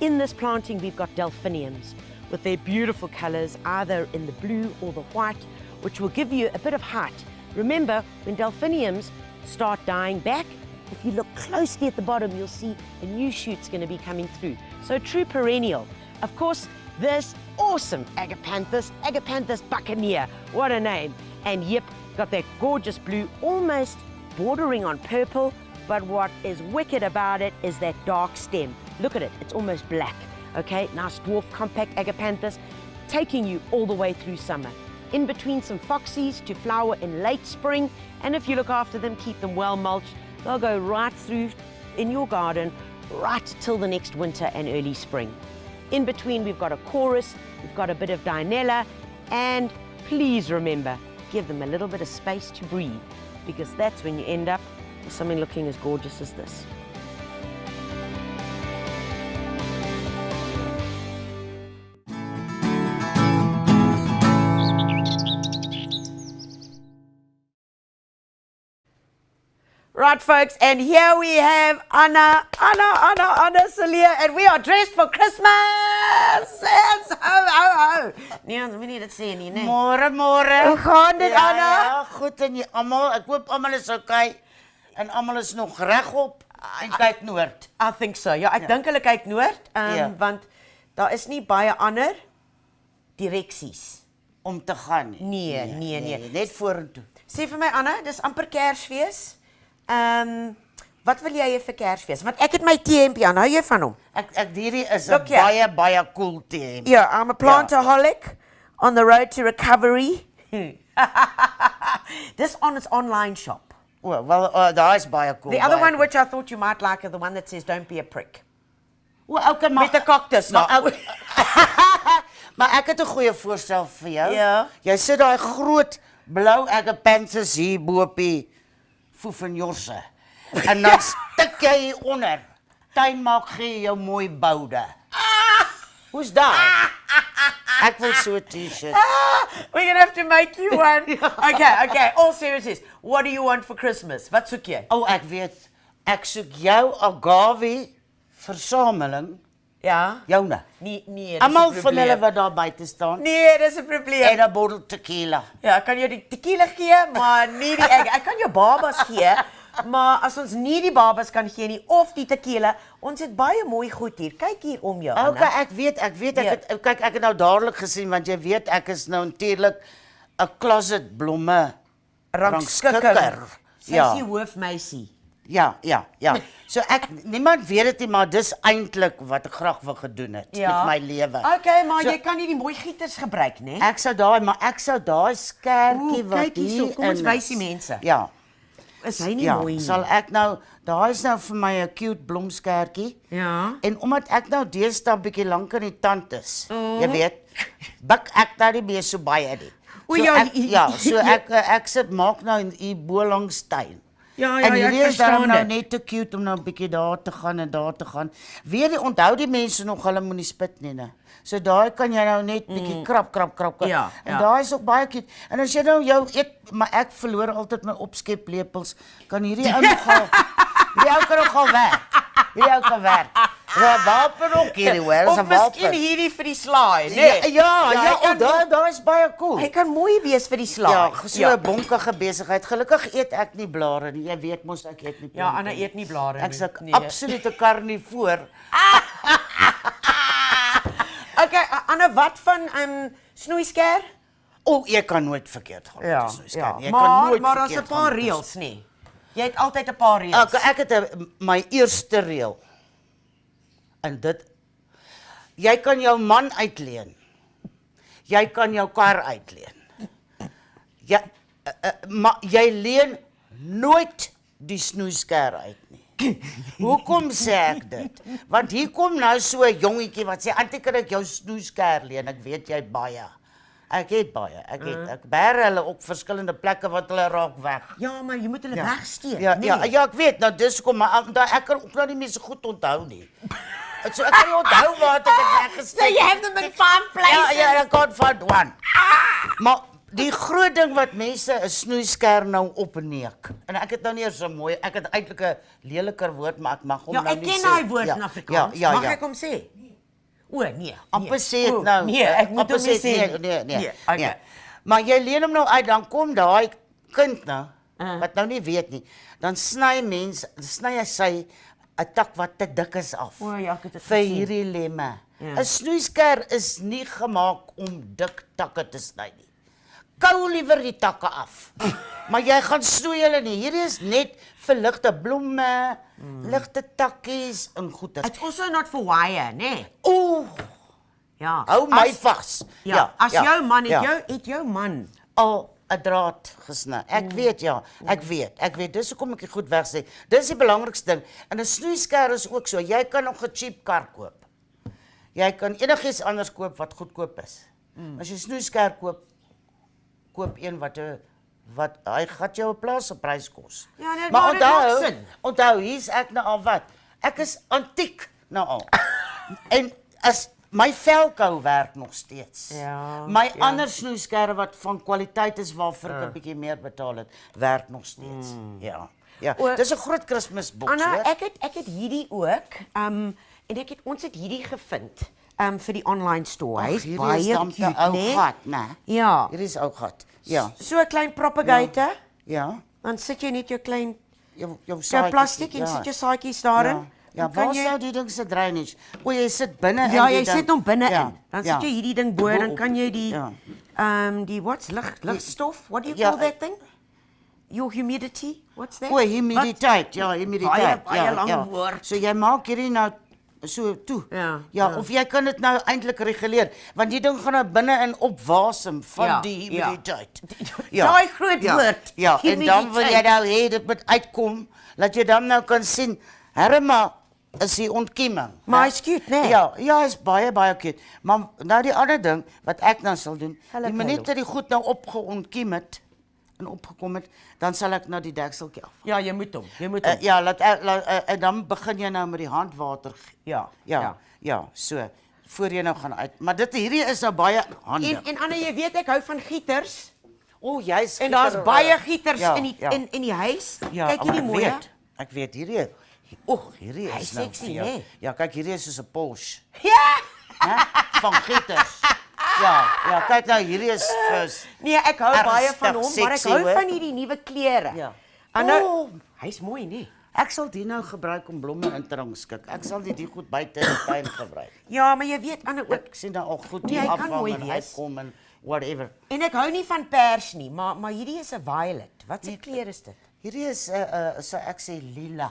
In this planting, we've got delphiniums with their beautiful colours, either in the blue or the white, which will give you a bit of height. Remember, when delphiniums start dying back, if you look closely at the bottom, you'll see a new shoot's going to be coming through. So true perennial. Of course, this awesome Agapanthus buccaneer. What a name. And yep, got that gorgeous blue, almost bordering on purple. But what is wicked about it is that dark stem. Look at it, it's almost black. Okay, nice dwarf compact Agapanthus, taking you all the way through summer. In between some foxies to flower in late spring. And if you look after them, keep them well mulched, they'll go right through in your garden, right till the next winter and early spring. In between, we've got a chorus, we've got a bit of Dinella, and please remember, give them a little bit of space to breathe, because that's when you end up with something looking as gorgeous as this. Right, folks, and here we have Anna Celia, and we are dressed for Christmas! Yes, ho. Nee, we need het sê nie, nee. Môre. Hoe gaan dit, Anna? Ja, goed en almal, ek hoop almal is okay en almal is nog regop en kyk noord. I think so. Ja, ek dink hulle kyk noord, want daar is nie baie ander direksies Om te gaan nie. Nee. Net vorentoe. Sê vir my, Anna, dis amper Kersfees. Wat wil jy vir Kersfees? Want ek het my T-hempie aan, hou jy van hom? Ek hierdie is 'n baie cool team. Yeah, I'm a plantaholic on the road to recovery. This on its online shop. Well, daar is baie cool. The other one which I thought you might like is the one that says don't be a prick. Well, okay, maar met 'n cactus. Maar ek het 'n goeie voorstel vir jou. Ja. Jy sit daai groot blou Agapanthus hier bo op die Foefenjorse. En dan stik jy hier onder. Tuin maak gee jou mooi boude. Hoe's daai? Ek wil so 'n T-shirt. We're going to have to make you one. Okay, all seriousness. What do you want for Christmas? Wat soek jy? Oh, ek weet. Ek soek jou agave versameling. Ja? Joune. Nee, Almal van hulle wat daar buite staan. Nee, dis 'n probleem. En 'n bottel tequila. Ja, ek kan jou die tequila gee, maar nie die ek kan jou babas gee, maar as ons nie die babas kan gee nie of die tequila, ons het baie mooi goed hier. Kyk hier om jou, Anna. Okay, ek weet kyk ek het nou dadelik gesien want jy weet ek is nou natuurlik 'n closet blomme rangskikker. Sy is die hoofmeisie. Ja. So niemand weet dit nie, maar dis eintlik wat ek graag wil gedoen het met my lewe. Okay, maar jy kan nie die mooi gieters gebruik, né? Ek sou daai skertjie wat kyk hierso, kom ons wys die mense. Ja. Is hy nie mooi nie? Sal ek nou Daar is nou vir my 'n cute blomskertjie. Ja. En omdat ek nou deesdae bietjie lank in die tand is, jy weet, bak ek nou nie meer so baie nie. O, So ja, ek, so ek sit maak nou in hier bo langs tuin. Ja, En ek hierdie is verstaan daarom nou dit. net te cute om nou 'n bietjie daar te gaan en daar te gaan. Onthou die mense nog, hulle moenie spit nie, né? So daai kan jy nou net bietjie krap. Ja, En ja. daai is ook baie cute. En as jy nou jou eet, maar ek verloor altyd my opskeplepels, kan hierdie ou nogal hierdie ou kan nogal werk. Hierdie ou kan werk. Ja, wapen ook hierdie hoor, is Of 'n miskien wapen. hierdie vir die slaai, nee. Ja, hy kan daai is baie cool. Hy kan mooi wees vir die slaai. Ja, so 'n bonkige besigheid. Gelukkig eet ek nie blare nie. Jy weet mos ek eet nie. Ja, Anna eet nie blare nie. Ek's 'n Nee. absolute karnivoor. Okay, Anna, wat van snoeisker? Jy kan nooit verkeerd gaan. Ja, met 'n snoeisker nie. Jy maar kan nooit maar daar's 'n verkeerd paar gaan met 'n reëls, nie. Jy het altyd 'n paar reëls. Ek het my eerste reël. En dit jy kan jou man uitleen. Jy kan jou kar uitleen. Ja, maar jy leen nooit die snoeisker uit nie. Hoekom sê ek dit? Want hier kom nou so 'n jongetjie wat sê, "Antie, kan ek jou snoeisker leen? Ek weet jy baie." Ek het baie. Ek bære hulle op verskillende plekke wat hulle raak weg. Ja, maar jy moet hulle wegsteek, Ja, ek weet, nou dis kom maar ek kan ook nou nie meer so goed onthou nie. So ek kan nie onthou waar ek dit weggesteek. So you have them in 5 places. Ja, ek kan find one. Maar die groot ding wat mense 'n snoeisker nou opneek. En ek het nou nie eers so mooi, ek het eintlik 'n leliker woord, maar ek mag hom Ja, nou ek nie sê. ken daai woord in Afrikaans. Mag Ja. ek hom sê? O, nee. Amper sê dit nou. Nee, ek moet amper hom nie sê. Nee. Okay. Maar jy leen hom nou uit, dan kom daai kind nou, wat nou nie weet nie. Dan sny hy sy 'n tak wat te dik is af. O, ja, ek het dit vir gesien. hierdie lemme. Ja. 'n Snoeisker is nie gemaak om dik takke te sny nie. Kou liewer die takke af. Maar jy gaan snoei hulle nie. Hierdie is net vir ligte blomme, ligte takkies en goeie. It's also not for wire, nee. Ooh, Ja. hou my vas. Ja, as jou man ja. het jou man. Al 'n draad gesny. Ek weet ja, ek weet. Dis hoekom ek dit goed wegsê. Dis die belangrikste ding. En 'n snoeisker is ook so. Jy kan nog 'n cheap kar koop. Jy kan enigiets anders koop wat goedkoop is. As jy 'n snoeisker koop een wat hy gaan jou 'n plaaslike prys kos. Ja, nee, maar maar dit maak sin. onthou, hier's ek nou al wat. Ek is antiek nou al. En as my velkou werk nog steeds. Ja, My ander snoeiskerre wat van kwaliteit is waarvoor ek 'n bietjie meer betaal het, werk nog steeds. Ja. Dis 'n groot Kersfeesboks, Anna, hoor. ek het hierdie ook. En ons het hierdie gevind vir die online store. Hy is Hierdie baie is dan cute, ou né? gat, né? Ja. Hierdie is ou gat. Ja. So 'n klein propagator. Ja. Dan sit jy net jou klein Jou jou plastiek en sit jou saadjies daarin. Ja, Dan kan waar jy- sou die ding se drainage? O, jy sit binne in Ja, die jy ding. sit hom binne Ja, in. Dan ja. sit jy hierdie ding bo, dan Bo-op. kan jy die Ja. die what's lugstof? What do you Ja, call that thing? Your humidity? What's that? O, humiditeit. Ja, humiditeit. Baie lang woord. So jy maak hierdie nou so toe. Ja. Of jy kan dit nou eintlik reguleer, want die ding gaan nou binne in opwasem van Ja, die ja. humiditeit. Daai groot woord, Ja, en dan wil jy humiditeit. nou hê dit moet uitkom, dat jy dan nou kan sien, herma is die ontkieming. Maar hè? hy's cute, né? Ja, hy's baie cute. Maar nou die ander ding wat ek nou sal doen, die minuut dat die goed nou opgeontkiem het en opgekom het, dan sal ek nou die dekseltjie af. Ja, jy moet hom. Jy moet hom. Ja, en dan begin jy nou met die handwater. Ja, so voor jy nou gaan uit. Maar hierdie is nou baie handig. En Anna, jy weet ek hou van gieters. O, jy's En daar's baie gieters Ja, in die huis. Ja, Kyk hierdie mooi. Ek weet hierdie Hy is nou sexy, vir jou. né? Ja, kyk hierdie is soos 'n Porsche, Ja. hè? Van gieters. Ja, kyk nou hierdie is Nee, ek hou baie ernstig van hom, maar ek sexy, hou hoor. van hierdie nuwe klere. Ja. Anna, hy's mooi, né? Ek sal dit nou gebruik om blomme in te rangskik. Ek sal die goed buite in die tuin gebruik. Ja, maar jy weet Anna ook. Ek sien nou al goed Nee, hier hy kan afhang mooi en wees. uitkom en whatever. En ek hou nie van pers nie, maar hierdie is 'n violet. Wat 'n kleur is dit? Hierdie is so ek sê lila.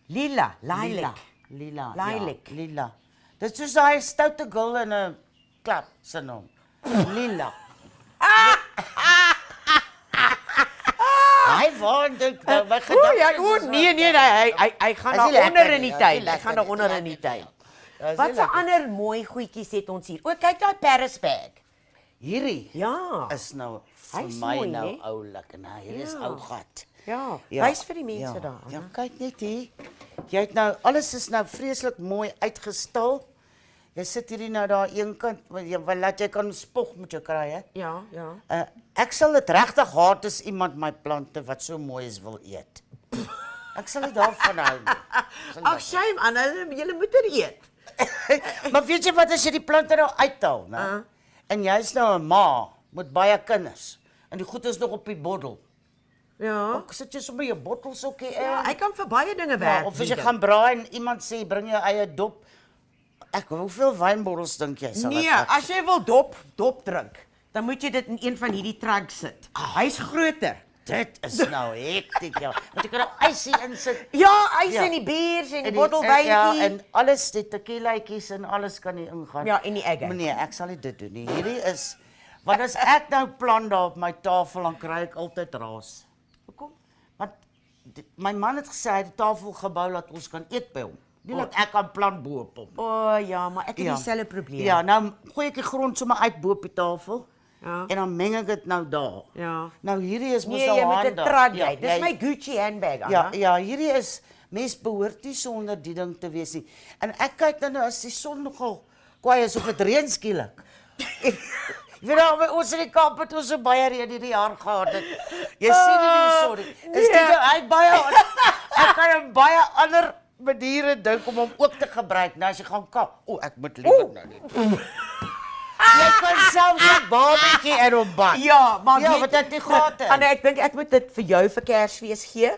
Lila, lilac. Lila. Lilac. Ja, lila. Dit is soos daai stoute girl in 'n klap se naam. Lila. Hy waan dink nou my O gedagtes. ja, is nee, hy gaan Is nie daar onder lekker in die nie, tuin. is nie Hy gaan lekker daar nie, onder is in die nie tuin. Ja, is Wat nie se lekker. ander mooi goedjies het ons hier? O, kyk daai Paris bag. Hierdie Ja. is nou vir Hy's my mooi, nou hè? oulik en hierdie is Ja. ou gat. Ja, Ja, wys vir die mense daar. Ja, kyk net hier. Jy het nou alles is nou vreeslik mooi uitgestal. Jy sit hierdie nou daar een kant, want laat jy kan spog met jou kry, hè? Ja, ja. Ek sal dit regtig haat as iemand my plante wat so mooi is wil eet. Ek sal nie daarvan hou nie. Ag, shame aan julle moet dit eet. Maar weet jy wat as jy die plante nou uithaal, né? En jy's nou 'n ma met baie kinders en die goed is nog op die bottel. Ja. Ek sit jy sommer jou bottels ook hier Ja, in. hy kan vir baie dinge Ja, werk. of as jy die gaan braai en iemand sê bring jou eie dop. Hoeveel wynbottels dink jy sal Nee, ek vat? as jy wil dop drink, dan moet jy dit in een van hierdie trucks sit. Hy's groter. Dit is nou hektiek, ja. Want jy kan nou ysie insit. Ja, ys Ja. en die biers en die En bottelwyntjie. Ja, en alles, die tequilaatjies en alles kan nie ingaan. Ja, en die egge. Nee, ek sal nie dit doen nie. Hierdie is, want as ek nou plan daar op my tafel, dan kry ek altyd raas. Hoekom? Want my man het gesê hy het die tafel gebou dat ons kan eet by hom. Nie dat ek kan plan bo op hom. O ja, maar ek het dieselfde probleem. Ja, nou gooi ek die grond sommer uit bo op die tafel. Ja. En dan meng ek dit nou daar. Ja. Nou hierdie is mos Nee, nou jy moet handig. dit trad Ja, jy. Dis my Gucci handbag, Ja, Anna. ja, hierdie is mens behoort nie sonder die ding te wees nie. En ek kyk nou as die son nogal kwaai is of dit reën skielik. Jy weet nou, ons in die Kaap het ons so baie reën hierdie jaar gehad. Jy sien nie, sorry. Is dit nee. hy het baie ek kan 'n baie ander maniere dink om hom ook te gebruik. Nou as jy gaan kap. O, ek moet liewer nou nie. Jy kan selfs 'n babatjie in hom bak. Ja, maar Ja, weet- want dit die gate. Anna, ek dink ek moet dit vir jou vir Kersfees gee.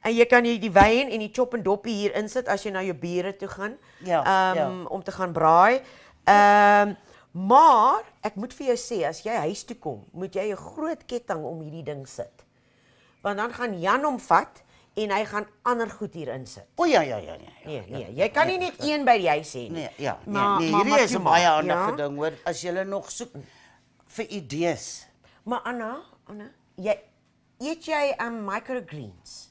En jy kan hier die wyn en die chop en doppie hier insit as jy na jou bure toe gaan. Ja, ja. Om te gaan braai. Maar ek moet vir jou sê as jy huis toe kom, moet jy 'n groot ketting om hierdie ding sit. Want dan gaan Jan hom vat en hy gaan ander goed hier insit. O ja. Nee, jy kan nie net een by die huis hê nie. Nee, ja, Maar- nee, maar hierdie is 'n maximaal, baie handige ja. ding hoor. As jy nog soek vir idees. Maar Anna, eet jy microgreens?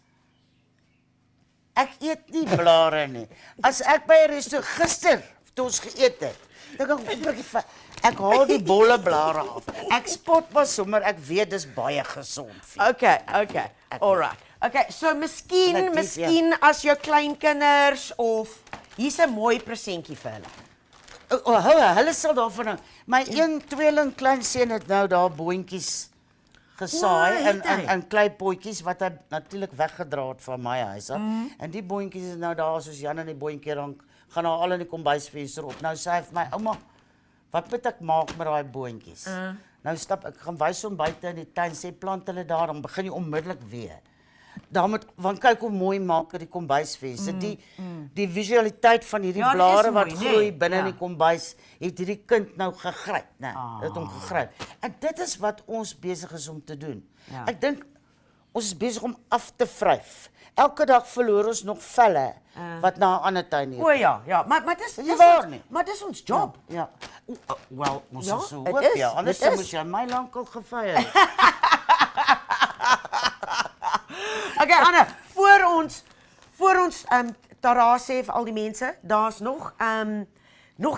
Ek eet nie blare nie. As ek by 'n restaurant gister toe ons geëet het, dan ek haal die bolle blare af. Ek spot maar sommer, ek weet dis baie gesond vir jou. Okay. Alright. Okay, so miskien Like this, as jou kleinkinders of hier's 'n mooi presentjie vir hulle. Hulle sal daarvan hou. My een tweeling kleinseun het nou daar boontjies gesaai O, het hy? en kleipotjies wat hy natuurlik weggedra het van my huis af. En die boontjies is nou daar soos Jan in die boontjie dan gaan daar al in die kombuisvenster op. Nou sê hy vir my, ouma, wat moet ek maak met daai boontjies? Nou stap ek gaan wys hom buite in die tuin, sê plant hulle daar, dan begin jy onmiddellik weer. Want kyk hoe mooi maak dit die kombuisvenster. Die visualiteit van hierdie Ja, dit is blare wat mooi, groei nee, binne in ja. die kombuis, het hierdie kind nou gegryp, né? Het hom gegryp. En dit is wat ons besig is om te doen. Ja. Ek dink ons is besig om af te vryf. Elke dag verloor ons nog velle wat na 'n ander tuin O het. ja, maar nie waar nie. maar dis ons job. Ja. Wel, ons Ja, is so het hoop, is, ja. Anders dit is. moes jy my lankal geveier het. Okay, Anna, voor ons terras sê vir al die mense, daar's nog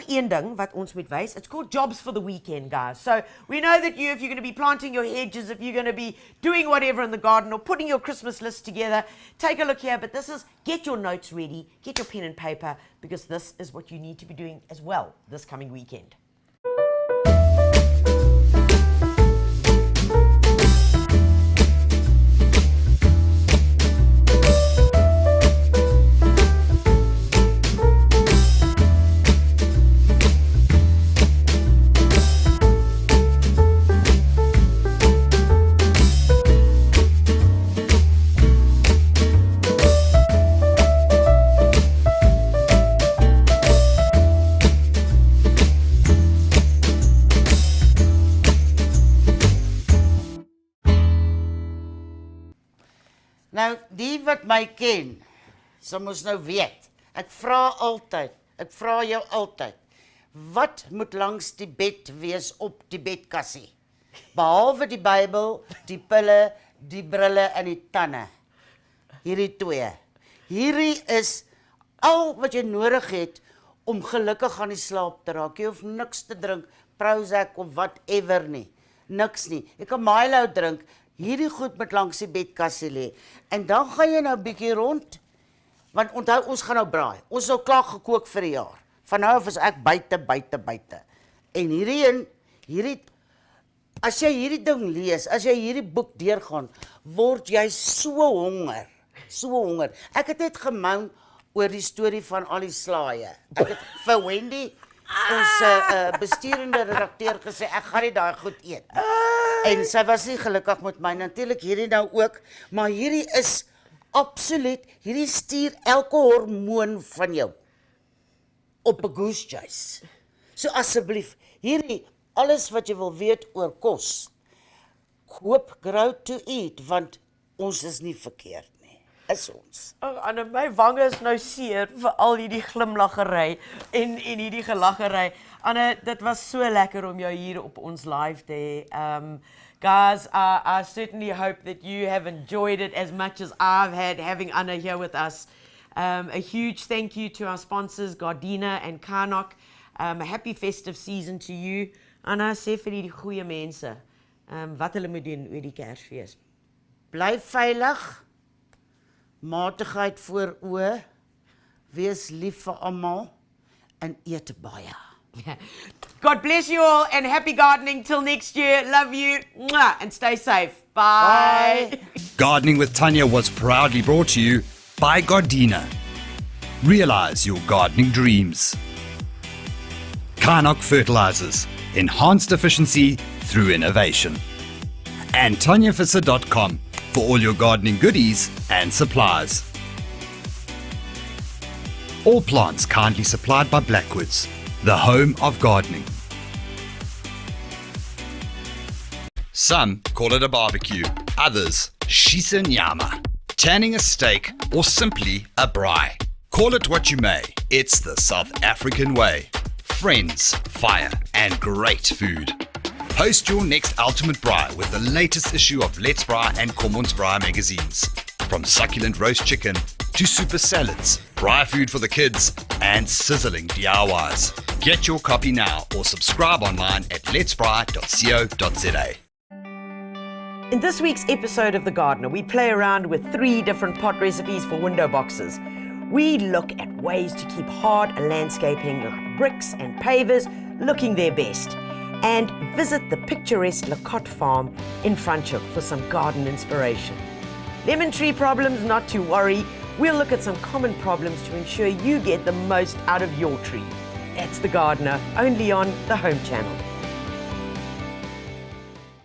een ding wat ons moet wys. It's called Jobs for the Weekend, guys. So we know that if you're going to be planting your hedges, if you're going to be doing whatever in the garden or putting your Christmas list together, take a look here. But this is, get your notes ready, get your pen and paper, because this is what you need to be doing as well this coming weekend. Nou, die wat my ken, sal mos nou weet. Ek vra jou altyd, wat moet langs die bed wees op die bedkassie? Behalwe die Bybel, die pille, die brille en die tande. Hierdie twee. Hierdie is al wat jy nodig het om gelukkig aan die slaap te raak. Jy hoef niks te drink, Prozac of whatever nie. Niks nie. Jy kan Milo drink, hierdie goed met langs die bedkassie lê. En dan gaan jy nou 'n bietjie rond, want onthou, ons gaan nou braai. Ons is nou klaar gekook vir die jaar. Van nou af is ek buite. En hierdie as jy hierdie ding lees, as jy hierdie boek deurgaan, word jy so honger. Ek het net gemou oor die storie van al die slaaie. Ek het vir Wendy, ons besturende redakteur, gesê, ek gaan nie daai goed eet. En sy was nie gelukkig met my, natuurlik hierdie nou ook, maar hierdie is absoluut, hierdie stuur elke hormoon van jou op 'n goose chase. So asseblief, hierdie, alles wat jy wil weet oor kos, koop Grow to Eat, want ons is nie verkeerd nie, is ons. Anne, my wange is nou seer vir al hierdie glimlaggery en hierdie gelaggery. Anne, dit was so lekker om jou hier op ons live te hê. Guys, I certainly hope that you have enjoyed it as much as I've had having Anna here with us. A huge thank you to our sponsors, Gardena and Karnok. A happy festive season to you. Anna, sê vir die goeie mense, wat hulle moet doen oor die Kersfees. Bly veilig, matigheid voor oë, wees lief vir almal en eet baie. God bless you all and happy gardening till next year. Love you. Mwah, and stay safe. Bye. Gardening with Tanya was proudly brought to you by Gardena. Realize your gardening dreams. Karnok Fertilizers. Enhanced efficiency through innovation. And TanyaVisser.com for all your gardening goodies and supplies. All plants kindly supplied by Blackwoods, the home of gardening. Some call it a barbecue, others shisa nyama, tanning a steak, or simply a braai. Call it what you may, it's the South African way. Friends, fire, and great food. Host your next ultimate braai with the latest issue of Let's Braai and Commons Braai magazines. From succulent roast chicken to super salads, braai food for the kids, and sizzling DIYs. Get your copy now or subscribe online at letsbraai.co.za. In this week's episode of The Gardener, we play around with 3 different pot recipes for window boxes. We look at ways to keep hard landscaping like bricks and pavers looking their best, and visit the picturesque Lacotte farm in Franschhoek for some garden inspiration. Lemon tree problems, not to worry. We'll look at some common problems to ensure you get the most out of your tree. That's The Gardener, only on the Home Channel.